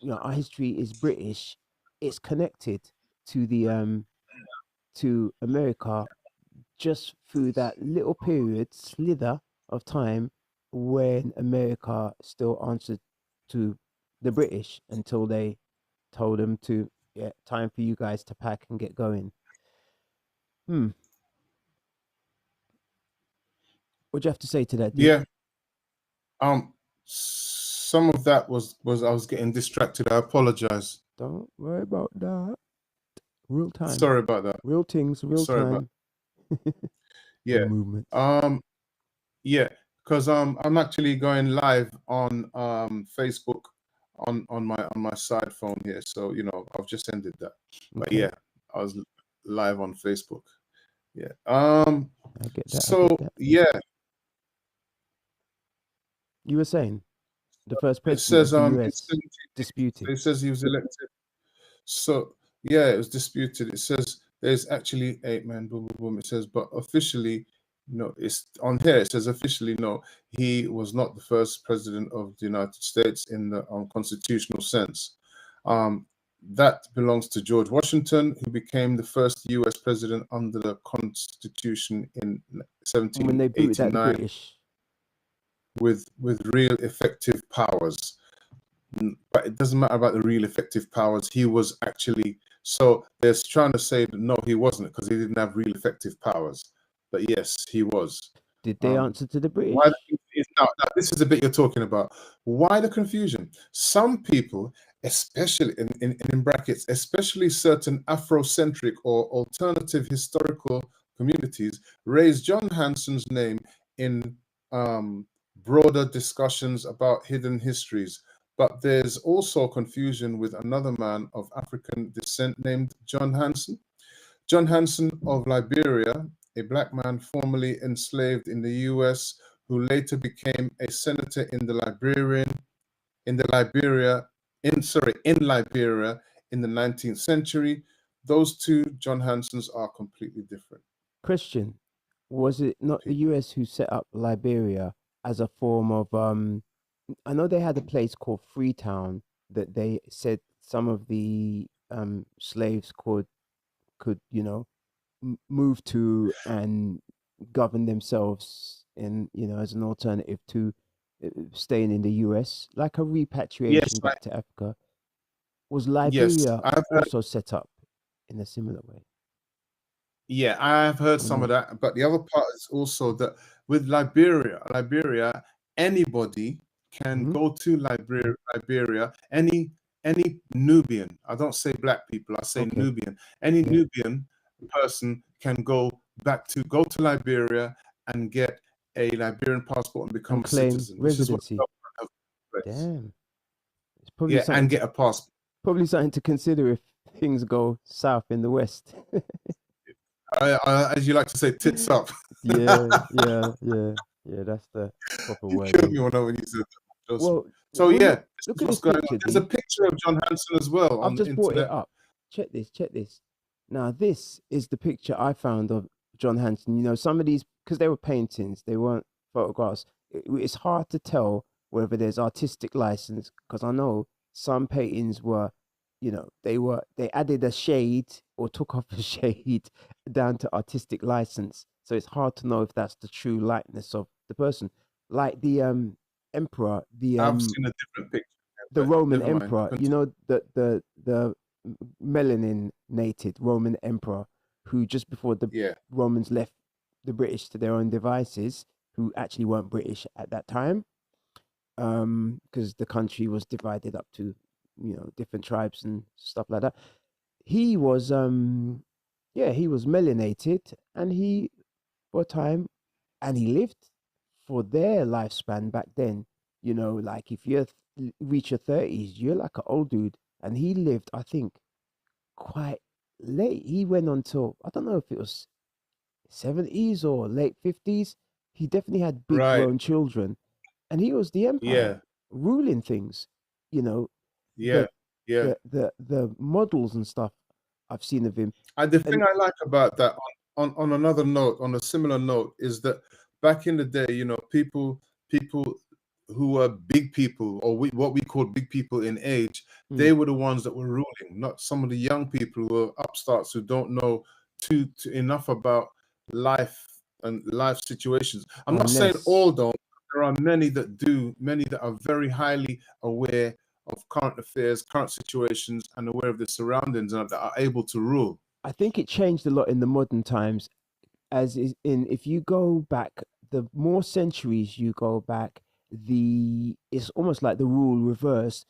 our history is British, it's connected to the to America just through that little period slither of time when America still answered to the British until they told them to, yeah, time for you guys to pack and get going. Hmm. What do you have to say to that, D? Yeah. Some of that was I was getting distracted. I apologize. Don't worry about that. Real time. Sorry about that. Real things, real Sorry about. time. The Yeah. movements. Yeah, because I'm actually going live on Facebook on my side phone here. So I've just ended that. But Okay. yeah, I was live on Facebook. Yeah. I get that. I So get that. yeah, You were saying the first it president says of the in US 17, disputed. it says he was elected. So yeah, it was disputed. It says there's actually 8 men. Boom, boom, boom. It says, but officially, no. It's on here. It says officially, no. He was not the first president of the United States in the constitutional sense. That belongs to George Washington, who became the first U.S. president under the Constitution in When they booted out the 1789 British. with real effective powers. But it doesn't matter about the real effective powers. He was actually, so they're trying to say that no, he wasn't, because he didn't have real effective powers. But yes, he was. Did they Um, answer to the why? British? Now, this is the bit you're talking about. Why the confusion? Some people especially in brackets, especially certain Afrocentric or alternative historical communities, raise John Hanson's name in broader discussions about hidden histories. But there's also confusion with another man of African descent named John Hanson. John Hanson of Liberia, a black man formerly enslaved in the US, who later became a senator in Liberia in the 19th century. Those two John Hansons are completely different. Christian, was it not the US who set up Liberia as a form of I know they had a place called Freetown that they said some of the slaves could move to and govern themselves in as an alternative to staying in the US, like a Yes, repatriation back to Africa. Was yes, Liberia I've heard. also set up in a similar way? Yeah, I've heard Or some of no? that. But the other part is also that with Liberia, anybody can Hmm. go to Liberia. Any Nubian, I don't say black people, I say Okay. Nubian. Any Yeah. Nubian person can go to Liberia and get a Liberian passport and become And a claim citizen, which is what the residency. government have put in place. Damn. It's probably Yeah, something and to get a passport. consider if things go south in the West. As you like to say, tits up. Yeah, yeah, yeah, yeah. That's the proper You killed wording. me when you said that, Joseph. Well, So well, yeah, look, this look is at what's this going on. picture, There's a D. picture of John Hanson as well I've on the just brought it internet. up. Check this, check this. Now, this is the picture I found of John Hanson. You know, some of these, because they were paintings, they weren't photographs. It's hard to tell whether there's artistic license, because I know some paintings were, they added a shade or took off a shade down to artistic license. So it's hard to know if that's the true likeness of the person. Like the emperor, I've seen a different picture, the but Roman never mind. emperor, the melaninated Roman emperor who just before the Yeah, Romans left the British to their own devices, who actually weren't British at that time, because the country was divided up to different tribes and stuff like that. He was yeah, he was melanated, and he for a time, and he lived for their lifespan back then. Like if you reach your 30s, you're like an old dude. And he lived, I think, quite late. He went on till, I don't know if it was 70s or late 50s. He definitely had big right. grown children. And he was the empire Yeah, ruling things. You know, yeah, the yeah. the models and stuff I've seen of him. And the And thing I like about that, on another note, on a similar note, is that back in the day, people who were big people, or what we call big people in age, mm, they were the ones that were ruling, not some of the young people who are upstarts who don't know too enough about life and life situations. I'm not saying unless all don't. There are many that do, many that are very highly aware of current affairs, current situations, and aware of the surroundings, and that are able to rule. I think it changed a lot in the modern times, as is in if you go back, the more centuries you go back, the it's almost like the rule reversed,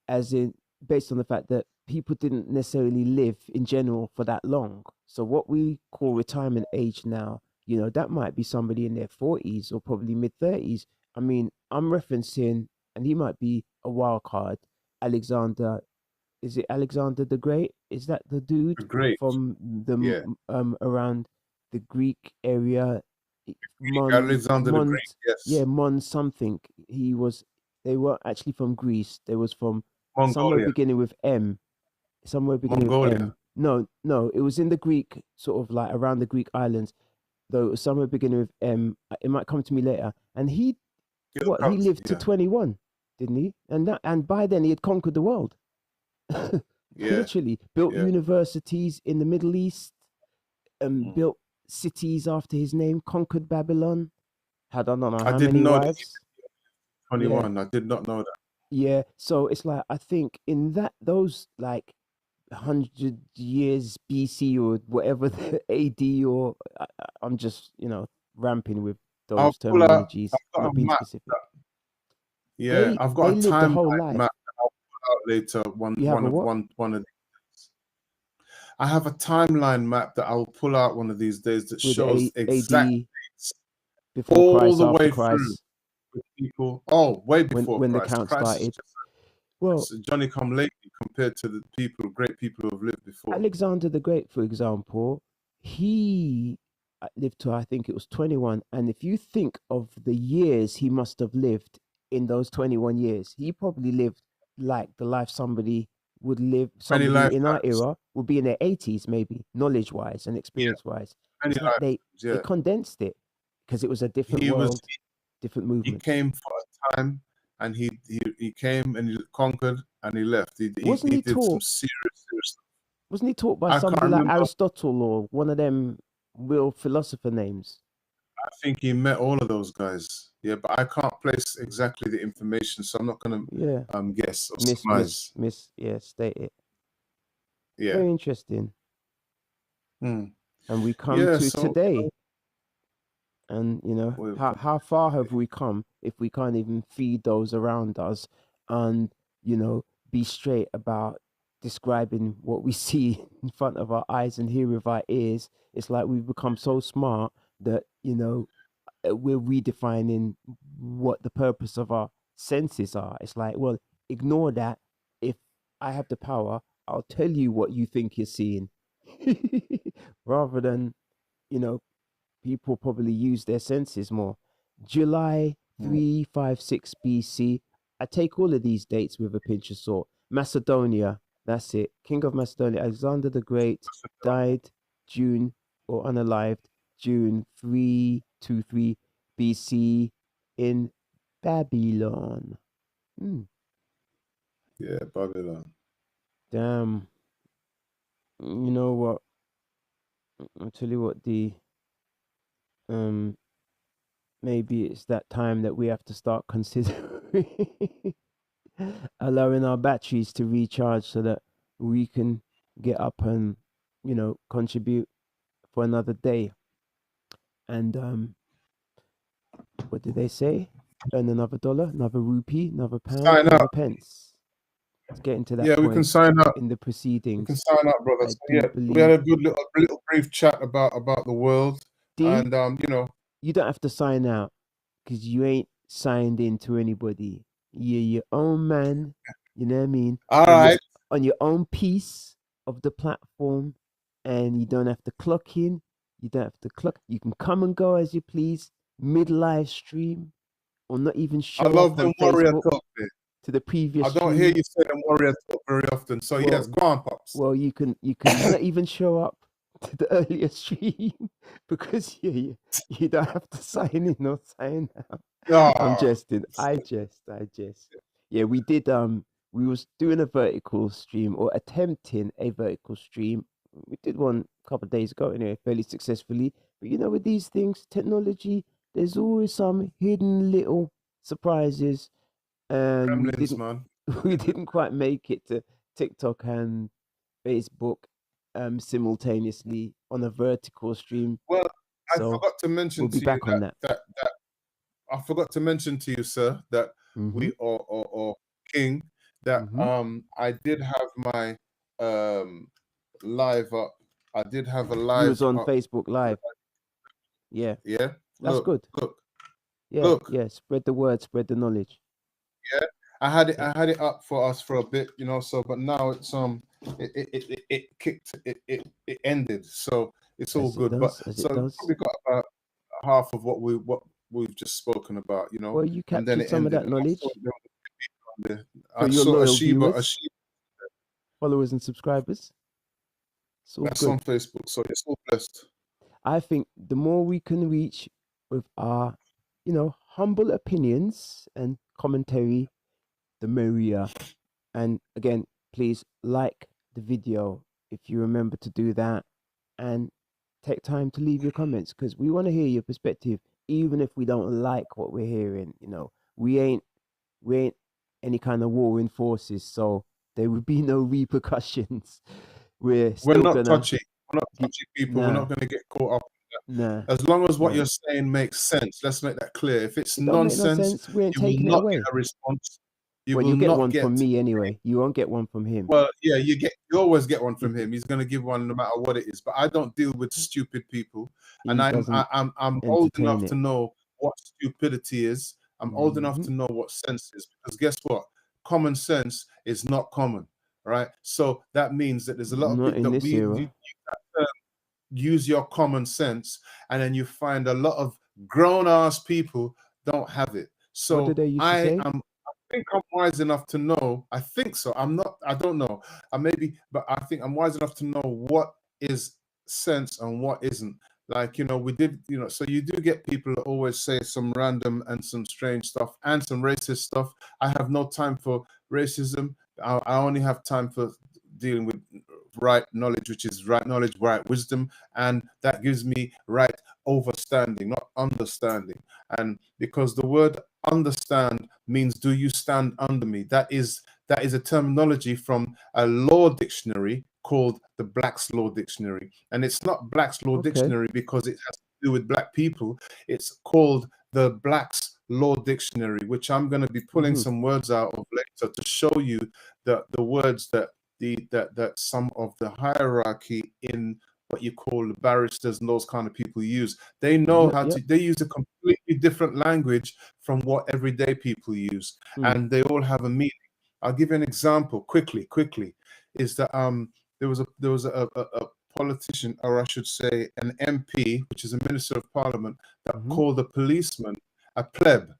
as in based on the fact that people didn't necessarily live in general for that long. So what we call retirement age now, that might be somebody in their 40s or probably mid 30s. I mean, I'm referencing, and he might be a wild card, Alexander. Is it Alexander the Great? Is that the dude Great. from the Yeah. around the Greek area? Alexander the Great. Yeah, Yes. Mon something. They were actually from Greece. They was from somewhere Mongolia. beginning with M. Somewhere beginning with Mongolia. M. No, no, it was in the Greek, sort of like around the Greek islands. Though it was somewhere beginning with M. It might come to me later. And he lived to Yeah. 21, didn't he? And by then he had conquered the world. Yeah. Literally built Yeah. universities in the Middle East, Mm. built cities after his name, conquered Babylon, had I don't know I how didn't many know that. wives. 21. I did not know that. Yeah, so it's like I think in those like 100 years BC or whatever the AD, or I'm just ramping with I'll those pull out. terminologies, I've got not a being map. specific. Yeah, They I've they got a lived a whole timeline life. map that I'll pull out later. You have a what? One of these. I have a timeline map that I will pull out one of these days that With shows the exact AD dates before all Christ, the after way through Christ, with people. Oh, way before when the Christ. count Christ is started. just Well, Johnny come lately compared to the great people who have lived before. Alexander the Great, for example, he lived to, I think it was 21. And if you think of the years he must have lived in those 21 years, he probably lived like the life somebody would live, Many somebody in our lifetimes. era would be in their 80s, maybe, knowledge wise and experience wise. Many It's like they lifetimes, condensed it because it was a different He was world, different he movements. came for a time, and he came and he conquered and he left. He Wasn't he did some taught? serious stuff. Wasn't he taught by I can't somebody like remember. Aristotle or one of them real philosopher names? I think he met all of those guys. Yeah, but I can't place exactly the information, so I'm not gonna Yeah, guess or surmise. yeah, state it. Yeah. Very interesting. Hmm. And we come Yeah. to So today, and how far have we come if we can't even feed those around us, and be straight about describing what we see in front of our eyes and hear with our ears. It's like we've become so smart that we're redefining what the purpose of our senses are. It's like, well, ignore that. If I have the power, I'll tell you what you think you're seeing. Rather than, people probably use their senses more. July 356 BC. I take all of these dates with a pinch of salt. Macedonia, that's it. King of Macedonia, Alexander the Great, died June, or unalived, June 323 BC in Babylon. yeah, Babylon. Damn. You know what? I'll tell you what, maybe it's that time that we have to start considering allowing our batteries to recharge so that we can get up and contribute for another day. And what did they say? Earn another dollar, another rupee, another pound, Sign another up. pence. It's getting to that Yeah, we point can sign up. in the We can proceedings. sign up, brother. I So, do yeah, we had believe. a good little brief chat about the world, D, and you don't have to sign out because you ain't signed into anybody. You're your own man. You know what I mean? all On your right. on your own piece of the platform, and you don't have to clock in. You don't have to clock. You can come and go as you please, mid live stream, or not even I show love up on them warrior Facebook talk there. to the previous I don't hear stream. you say them warrior talk very often. So yes, go on, pops. Well, you can not even show up to the earlier stream because you don't have to sign in or sign out. I'm jesting. I jest. Yeah, we did. We was doing a vertical stream or attempting a vertical stream. We did one a couple of days ago, anyway, fairly successfully. But with these things, technology, there's always some hidden little surprises, and Gremlins, man. we didn't quite make it to TikTok and Facebook simultaneously on a vertical stream. Well, I So forgot to mention we'll be to you back on that. that I forgot to mention to you, sir, that Mhm. we or King that I did have my live up. I did have a live. You was on Facebook Live. Yeah, Yeah. that's good. Look. Yeah, Look. yeah. Spread the word, spread the knowledge. Yeah. I had it up for us for a bit, so but now it's it kicked it ended. So it's all good. But so we've probably got about half of what we've just spoken about, Well, you and then captured it some of ended. that knowledge I for your saw loyal a Sheba, viewers, followers, and subscribers. It's all that's good. on Facebook, so it's all blessed. I think the more we can reach with our, humble opinions and commentary, the merrier. And again, please like the video if you remember to do that, and take time to leave your comments because we want to hear your perspective, even if we don't like what we're hearing. We ain't any kind of warring forces, so there would be no repercussions. We're not touchy. We're not touchy people. We're not going to get caught up. Nah. As long as what you're saying makes sense, let's make that clear. If it's It don't make no nonsense, sense. We ain't you will taking it not away. get a response. You Well, will you get not one get. from me anyway. You won't get one from him. Well, yeah, you always get one from him. He's going to give one no matter what it is. But I don't deal with stupid people, and He doesn't I'm old entertain enough it. to know what stupidity is. I'm old enough to know what sense is, because guess what? Common sense is not common, right? So that means that there's a lot of Not people in that this era. use your common sense, and then you find a lot of grown-ass people don't have it. What did So they used to say? I think I'm wise enough to know. I think so. I'm not. I don't know. But I think I'm wise enough to know what is sense and what isn't. Like, we did. So you do get people that always say some random and some strange stuff and some racist stuff. I have no time for racism. I only have time for dealing with right knowledge, which is right knowledge, right wisdom, and that gives me right overstanding, not understanding. And because the word understand means, do you stand under me? That is a terminology from a law dictionary called the Black's Law Dictionary. And it's not Black's Law Dictionary because it has to do with black people. It's called the Black's Law Dictionary, which I'm going to be pulling some words out of later to show you the words that that some of the hierarchy in what you call the barristers and those kind of people use. They know how to, they use a completely different language from what everyday people use, and they all have a meaning. I'll give you an example quickly, is that there was a politician, or I should say an MP, which is a minister of parliament, that called a policeman a pleb.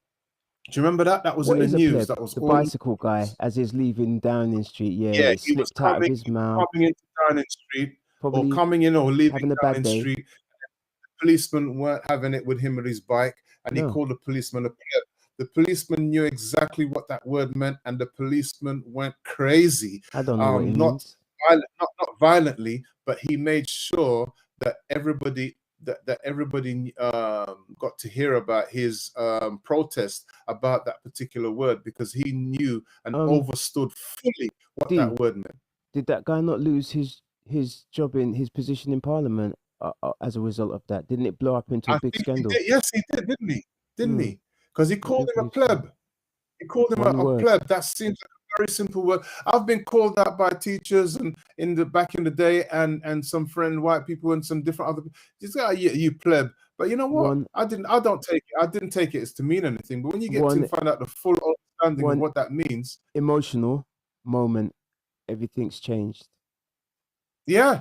Do you remember that? That was What in the is a news. pleb? That was The all bicycle guy as he's leaving Downing Street. Yeah, yeah, it he was slipped out of his mouth. coming into Downing Street, or Probably coming in or leaving having a bad Downing day. Street. The policemen weren't having it with him with his bike, and he called the policeman a pleb. The policeman knew exactly what that word meant, and the policeman went crazy. I don't know what it Not means. not violently, but he made sure that everybody got to hear about his protest about that particular word, because he knew and overstood fully what that word meant. Did that guy not lose his job in his position in Parliament as a result of that? Didn't it blow up into a big think scandal? he did. Yes, he did, didn't he? Didn't he? Because he called him a believe so. pleb. He called him One a word. pleb. That seems like a very simple word. I've been called that by teachers and back in the day, and some friend white people and some different other people. Just you pleb. But you know what? I didn't take it as to mean anything. But when you get to find out the full understanding of what that means, emotional moment, everything's changed. Yeah.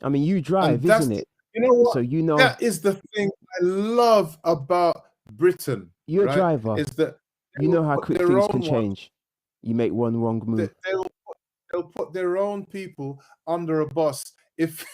I mean, you drive, isn't it? You know what? So you know that is the thing I love about Britain. You're right? a driver. Is that you know how quick things can change. You make one wrong move. They'll put their own people under a bus if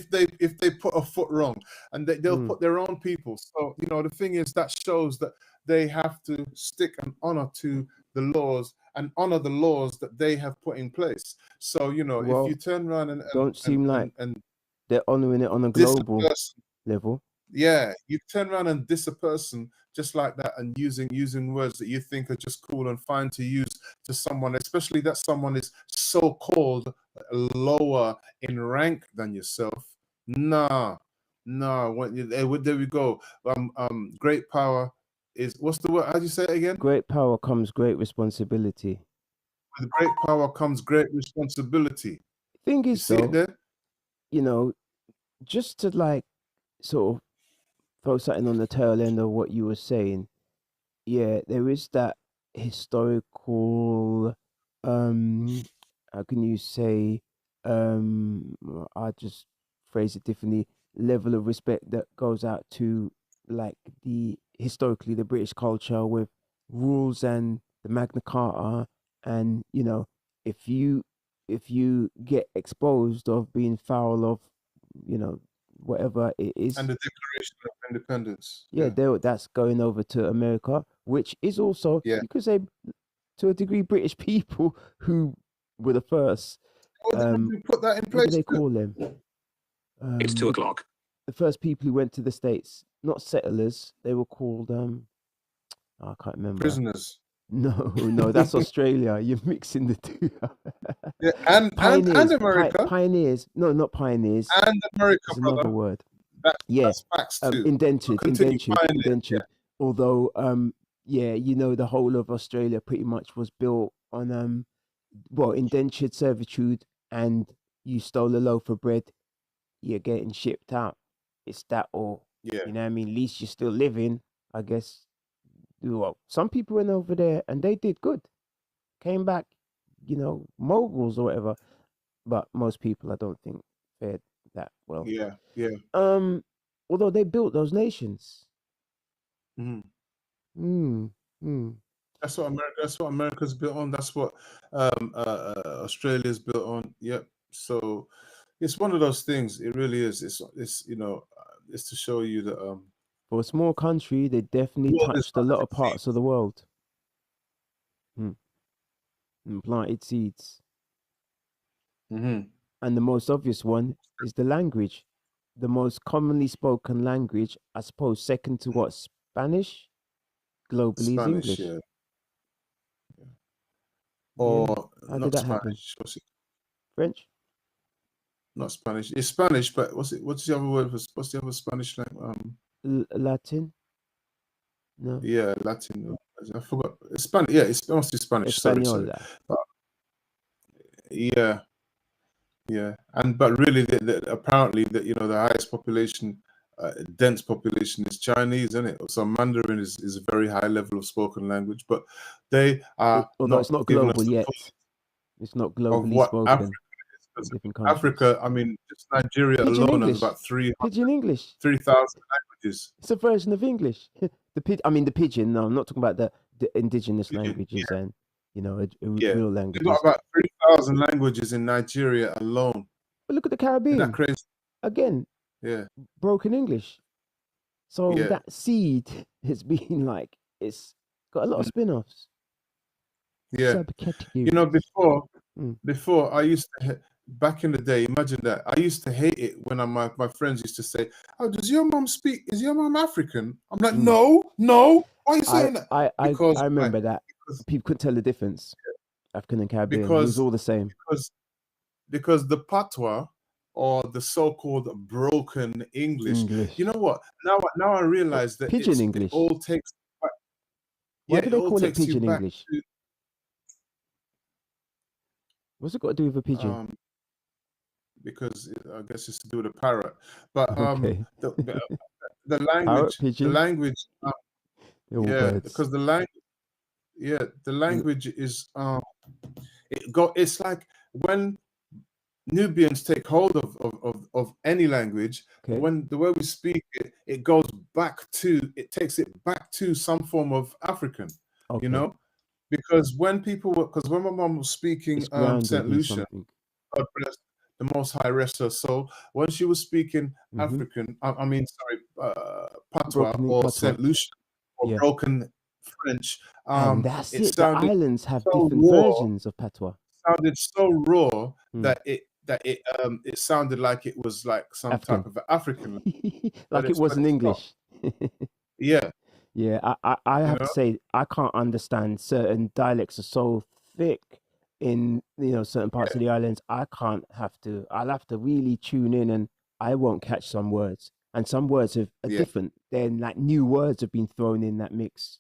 they put a foot wrong, and they'll put their own people. So the thing is, that shows that they have to stick and honor to the laws and honor the laws that they have put in place. So if you turn around and don't seem like and they're honoring it on a global level. Yeah, you turn around and diss a person just like that, and using words that you think are just cool and fine to use to someone, especially that someone is so-called lower in rank than yourself. Nah. There we go. Great power is, what's the word? How do you say it again? Great power comes great responsibility. With great power comes great responsibility. Thing is, you see though, it there? Just to sort of throw something on the tail end of what you were saying. Yeah, there is that historical, how can you say, I just phrase it differently, level of respect that goes out to historically the British culture with rules and the Magna Carta, and if you get exposed of being foul of whatever it is, and the Declaration of Independence. Yeah, that's going over to America, which is also, you could say, to a degree, British people who were the first. We put that in place. What do they call them? It's 2:00. The first people who went to the States, not settlers. They were called I can't remember. Prisoners. No, that's Australia. You're mixing the two. Yeah, and America. Pioneers. No, not pioneers. And America, There's brother. another word. That's facts too. Indentured. Yeah. Although yeah, you know, the whole of Australia pretty much was built on well, indentured servitude, and you stole a loaf of bread, you're getting shipped out. It's that, or Yeah. you know what I mean. At least you're still living, I guess. Well, some people went over there and they did good, came back, you know, moguls or whatever. But most people, I don't think, fared that well. Yeah. Yeah. Um, although they built those nations. Hmm. Hmm. Hmm. That's what America. That's what America's built on. That's what Australia's built on. Yep. So it's one of those things. It really is. It's you know, it's to show you that For a small country, they definitely the world is touched a not lot as of it parts of seems. the world. Hmm. And planted seeds. Hmm. And the most obvious one is the language. The most commonly spoken language, I suppose, second to what? Spanish? Globally is Spanish, English. yeah, Yeah. or How did not that happen? Spanish. What's it? French? Not Spanish. It's Spanish, but what's it? What's the other word for? What's the other Spanish language? Latin? No. Yeah, Latin. I forgot. It's Spanish. Yeah, it's mostly Spanish. Sorry. Española. But yeah, yeah, and but really, apparently, that you know, the highest population, dense population is Chinese, isn't it? So Mandarin is a very high level of spoken language, but they are Although not it's not giving us global the full yet. It's not of globally what Africa spoken is. 'Cause in different countries. Africa, I mean, just Nigeria Pidgin alone has English. about 300, Pidgin English. 3,000 languages. It's a version of English. I mean the pidgin. No, I'm not talking about the indigenous Yeah, languages and you know yeah. real They've got languages. about 3,000 languages in Nigeria alone. But look at the Isn't that Caribbean crazy? again. Yeah, Broken English. So yeah. that seed has been like it's got a lot of Mm, spin-offs, yeah. You know, subcategories. Mm. before I used to, back in the day, imagine that. I used to hate it when my friends used to say, "Oh, does your mom speak? Is your mom African?" I'm like, Mm. "No, no. Why are you I, saying that?" I I Because I why? remember that Because people couldn't tell the difference. African and Caribbean, we was because all the same. because because the patois, or the so-called broken English. You English. know what? Now I What realize that pidgin it English? all takes back, Why yeah, do it they all call it takes you pidgin back English? to What's it got to do with a pigeon? um because I guess it's to do with a parrot. But Okay. the Parrot, language, pigeon, they're all yeah, birds. because the Mm. language is it's like when Nubians take hold of any language, Okay. when the way we speak it, it takes it back to some form of African, you Okay. know, because when my mom was speaking It's grounded St. in Lucian, something. God bless the Most High, rest her soul, when she was speaking Mm-hmm. African, I mean, sorry, patois Broken or patois. St. Lucian or Yeah. broken French, And that's it it. The sounded islands have so different raw, versions of patois. that Mm. it sounded like it was like some type African. of African, Like it but wasn't it's not. English. Yeah, Yeah, I you have to know. say I can't understand certain dialects are so thick in certain parts Yeah, of the islands. I'll have to really tune in and I won't catch some words. And some words are yeah, different. Then like new words have been thrown in that mix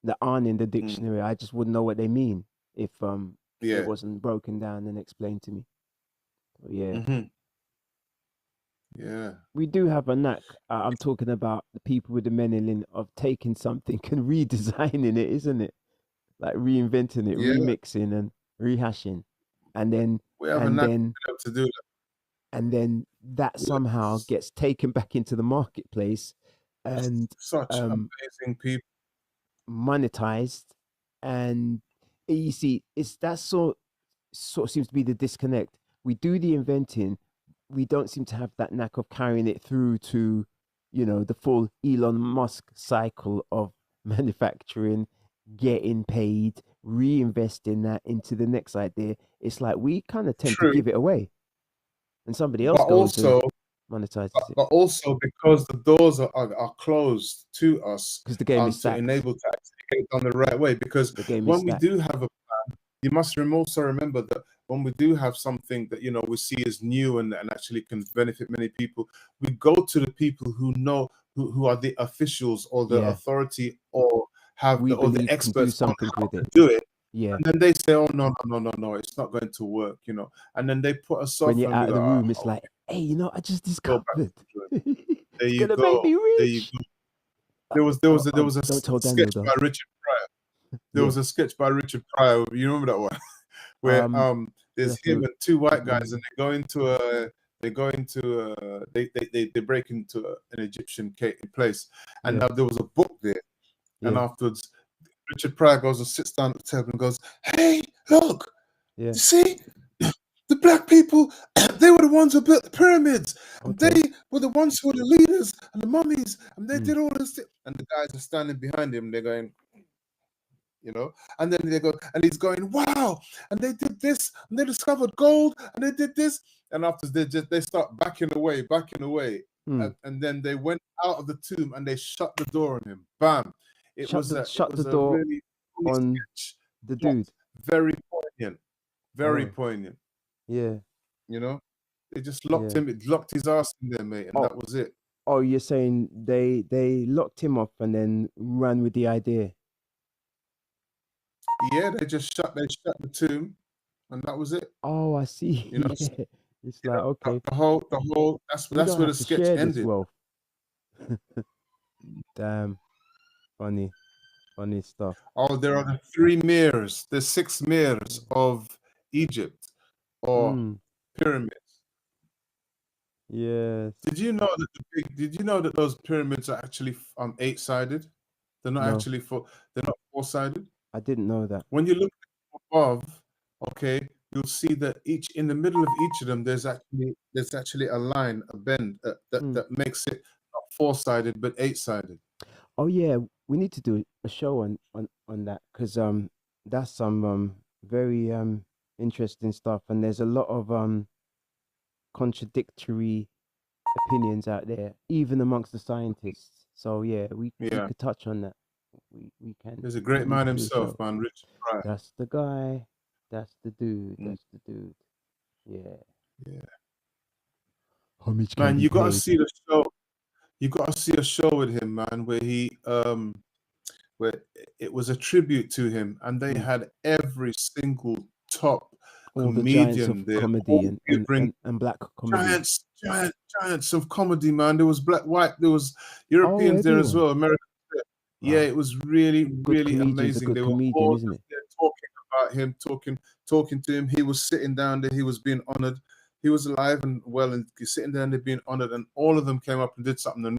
that aren't in the mm, dictionary. I just wouldn't know what they mean if it yeah, wasn't broken down and explained to me. But yeah. hmm, yeah, We do have a knack. I'm talking about the people with the meneling of taking something and redesigning it, isn't it? Like reinventing it, yeah. remixing and rehashing, and then We have a and knack then to do that. and then that somehow Yes. gets taken back into the marketplace and Such um, amazing people. monetized. And you see, it's that sort of seems to be the disconnect. We do the inventing, we don't seem to have that knack of carrying it through to, the full Elon Musk cycle of manufacturing, getting paid, reinvesting that into the next idea. It's like we kind of tend to True, give it away and somebody but else goes and also, monetizes it because the doors are closed to us, because the game is to stacked. enable to actually get it done the right way. Because The game is when we stacked. do have you must also remember that when we do have something that we see as new and actually can benefit many people, we go to the people who know, who are the officials or the Yeah. authority, or have we or the believe can do experts on something how with to it. do it, Yeah. and then they say, "Oh no, it's not going to work," you know. And then they put us When off, you're and we out of go, the "Oh, room, it's okay, like, hey, I just go back discovered. to the drawing." There It's you gonna make go. me There you rich. go. There was a Don't tell Daniel sketch by though. Richard Pryor. There Yeah. was a sketch by Richard Pryor. You remember that one? Where You there's have him to and two white guys, remind and me. they break into an Egyptian place, and Yeah. now there was a book there, and Yeah. afterwards Richard Pryor goes and sits down at the table and goes, "Hey, look, Yeah. you see, the black people, they were the ones who built the pyramids, and Okay. they were the ones who were the leaders and the mummies, and they Mm. did all this." And the guys are standing behind him. They're going, you know, and then they go, and he's going, "Wow!" And they did this, and they discovered gold, and they did this, and after they start backing away, Mm. and then they went out of the tomb and they shut the door on him. Bam! It was Shut the a door really funny on sketch, the but dude. very poignant, very Oh. poignant. Yeah. You know, they just Yeah. locked his ass in there, mate, and Oh. that was it. Oh, you're saying they locked him up and then ran with the idea. Yeah, they shut the tomb, and that was it. Oh, I see. You know, Yeah. It's like, okay, the whole we that's don't where have the to sketch share this ended. wealth. Damn, funny, funny stuff. Oh, there are the three mirrors, the six mirrors of Egypt or Mm. pyramids. Yes. Did you know that those pyramids are actually 8-sided? They're not No, actually they're not 4-sided. I didn't know that. When you look above, okay, you'll see that in the middle of each of them, there's actually a line, a bend Mm. that makes it not 4-sided but 8-sided. Oh yeah, we need to do a show on that because that's some very interesting stuff, and there's a lot of contradictory opinions out there, even amongst the scientists. So yeah, we Yeah, could touch on that. We can there's a we great need man to do a himself, show. man, Richard Pryor. That's the guy. That's the dude. Mm, That's the dude. Yeah. yeah, Homage can man, be you got to paid. see the show. You got to see a show with him, man, where it was a tribute to him, and they Mm. had every single top All the giants comedian of there, comedy all delivering and black comedy. giants of comedy, man. There was black, white, there was Oh, Europeans there as everyone. well, Americans there. Yeah, Wow. it was really, Good really comedian's a amazing. good They were comedian, all isn't just it? there talking about him, talking to him. He was sitting down there. He was being honored. He was alive and well, and he's sitting down there being honored. And all of them came up and did something. And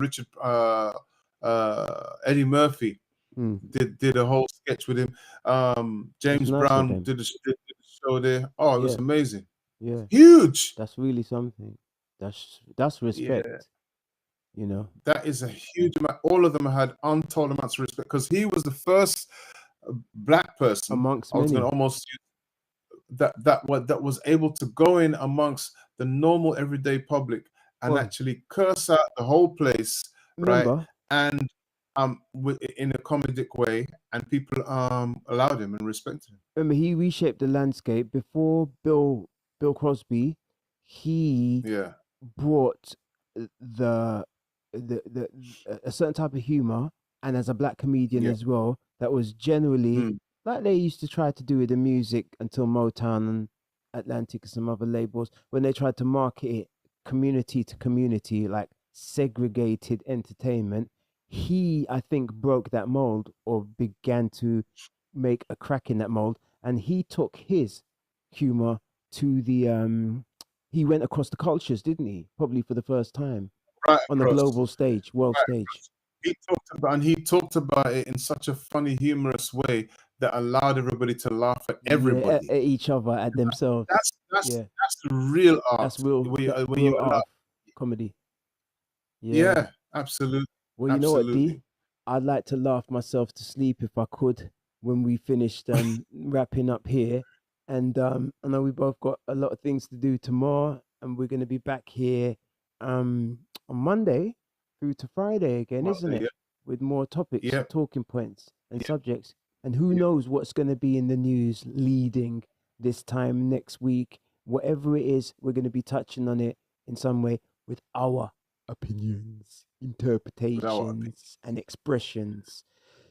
Eddie Murphy Mm. did a whole sketch with him. It's James nice of Brown them. did the show there. Oh, it was Yeah. amazing. Yeah. Huge. That's really something. That's Yeah, respect, you know, that is a huge amount. All of them had untold amounts of respect because he was the first black person. amongst I was going to many. almost that was able to go in amongst the normal everyday public and Well, actually curse out the whole place, right? remember, And in a comedic way, and people allowed him and respected him. he reshaped the landscape before Bill Crosby. He Yeah, brought the a certain type of humor, and as a black comedian yeah. as well, that was generally Mm. like they used to try to do with the music until Motown and Atlantic and some other labels when they tried to market it community to community, like segregated entertainment. He, I think, broke that mold or began to make a crack in that mold, and he took his humor to the. He went across the cultures, didn't he? Probably for the first time Right on the across. global stage, world Right stage. He talked about it in such a funny, humorous way that allowed everybody to laugh at Yeah, everybody. at each other, at themselves. Yeah, That's the real art. that's real. That When you real art allow, of comedy. Yeah. yeah, absolutely, Well, you know what, absolutely. D? I'd like to laugh myself to sleep if I could when we finished wrapping up here. And I know we both got a lot of things to do tomorrow, and we're going to be back here on Monday through to Friday again, isn't Monday, it? With more topics, yeah, talking points, and yeah, subjects. And who yeah. knows what's going to be in the news leading this time next week. Whatever it is, we're going to be touching on it in some way with our opinions, With our interpretations, and expressions.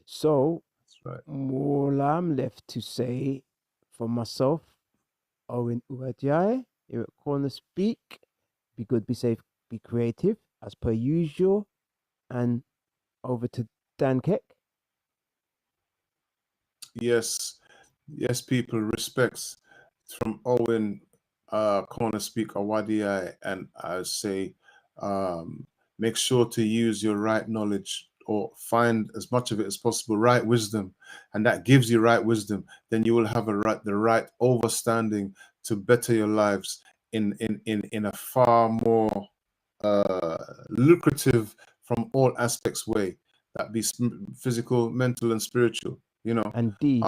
So right. All I'm left to say for myself, Owen Uwajai, here at CornerSpeak, be good, be safe, be creative, as per usual. And over to Dan Keck. Yes, yes, people, respects from Owen, Corner Speak Awadi, and I say, um, make sure to use your right knowledge or find as much of it as possible, right wisdom, and that gives you right wisdom. Then you will have the right overstanding to better your lives in a far more lucrative from all aspects way, that be physical, mental, and spiritual. You know, And D,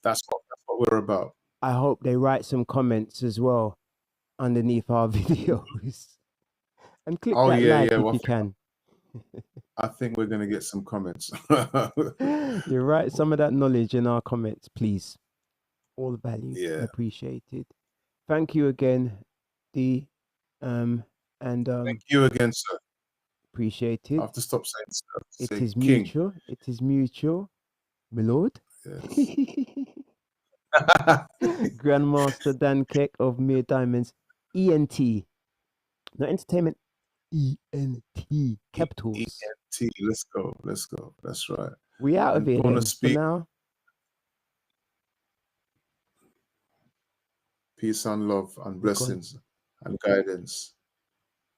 that's what we're about. I hope they write some comments as well underneath our videos. And click Oh that yeah, like yeah. if Well, you can. I think we're gonna get some comments. You write some of that knowledge in our comments, please. All valued and Yeah. appreciated. Thank you again, D. And Thank you again, sir. I appreciated. have to stop saying sir. It Say is king. mutual. It is mutual, my lord. Yes. Grandmaster Dan Keck of Mere Diamonds, ENT, not entertainment, ENT, capitals. ENT. Let's go. Let's go. That's right. We out of And here Corner then for Speak. now. Peace and love and We're gone. blessings and guidance.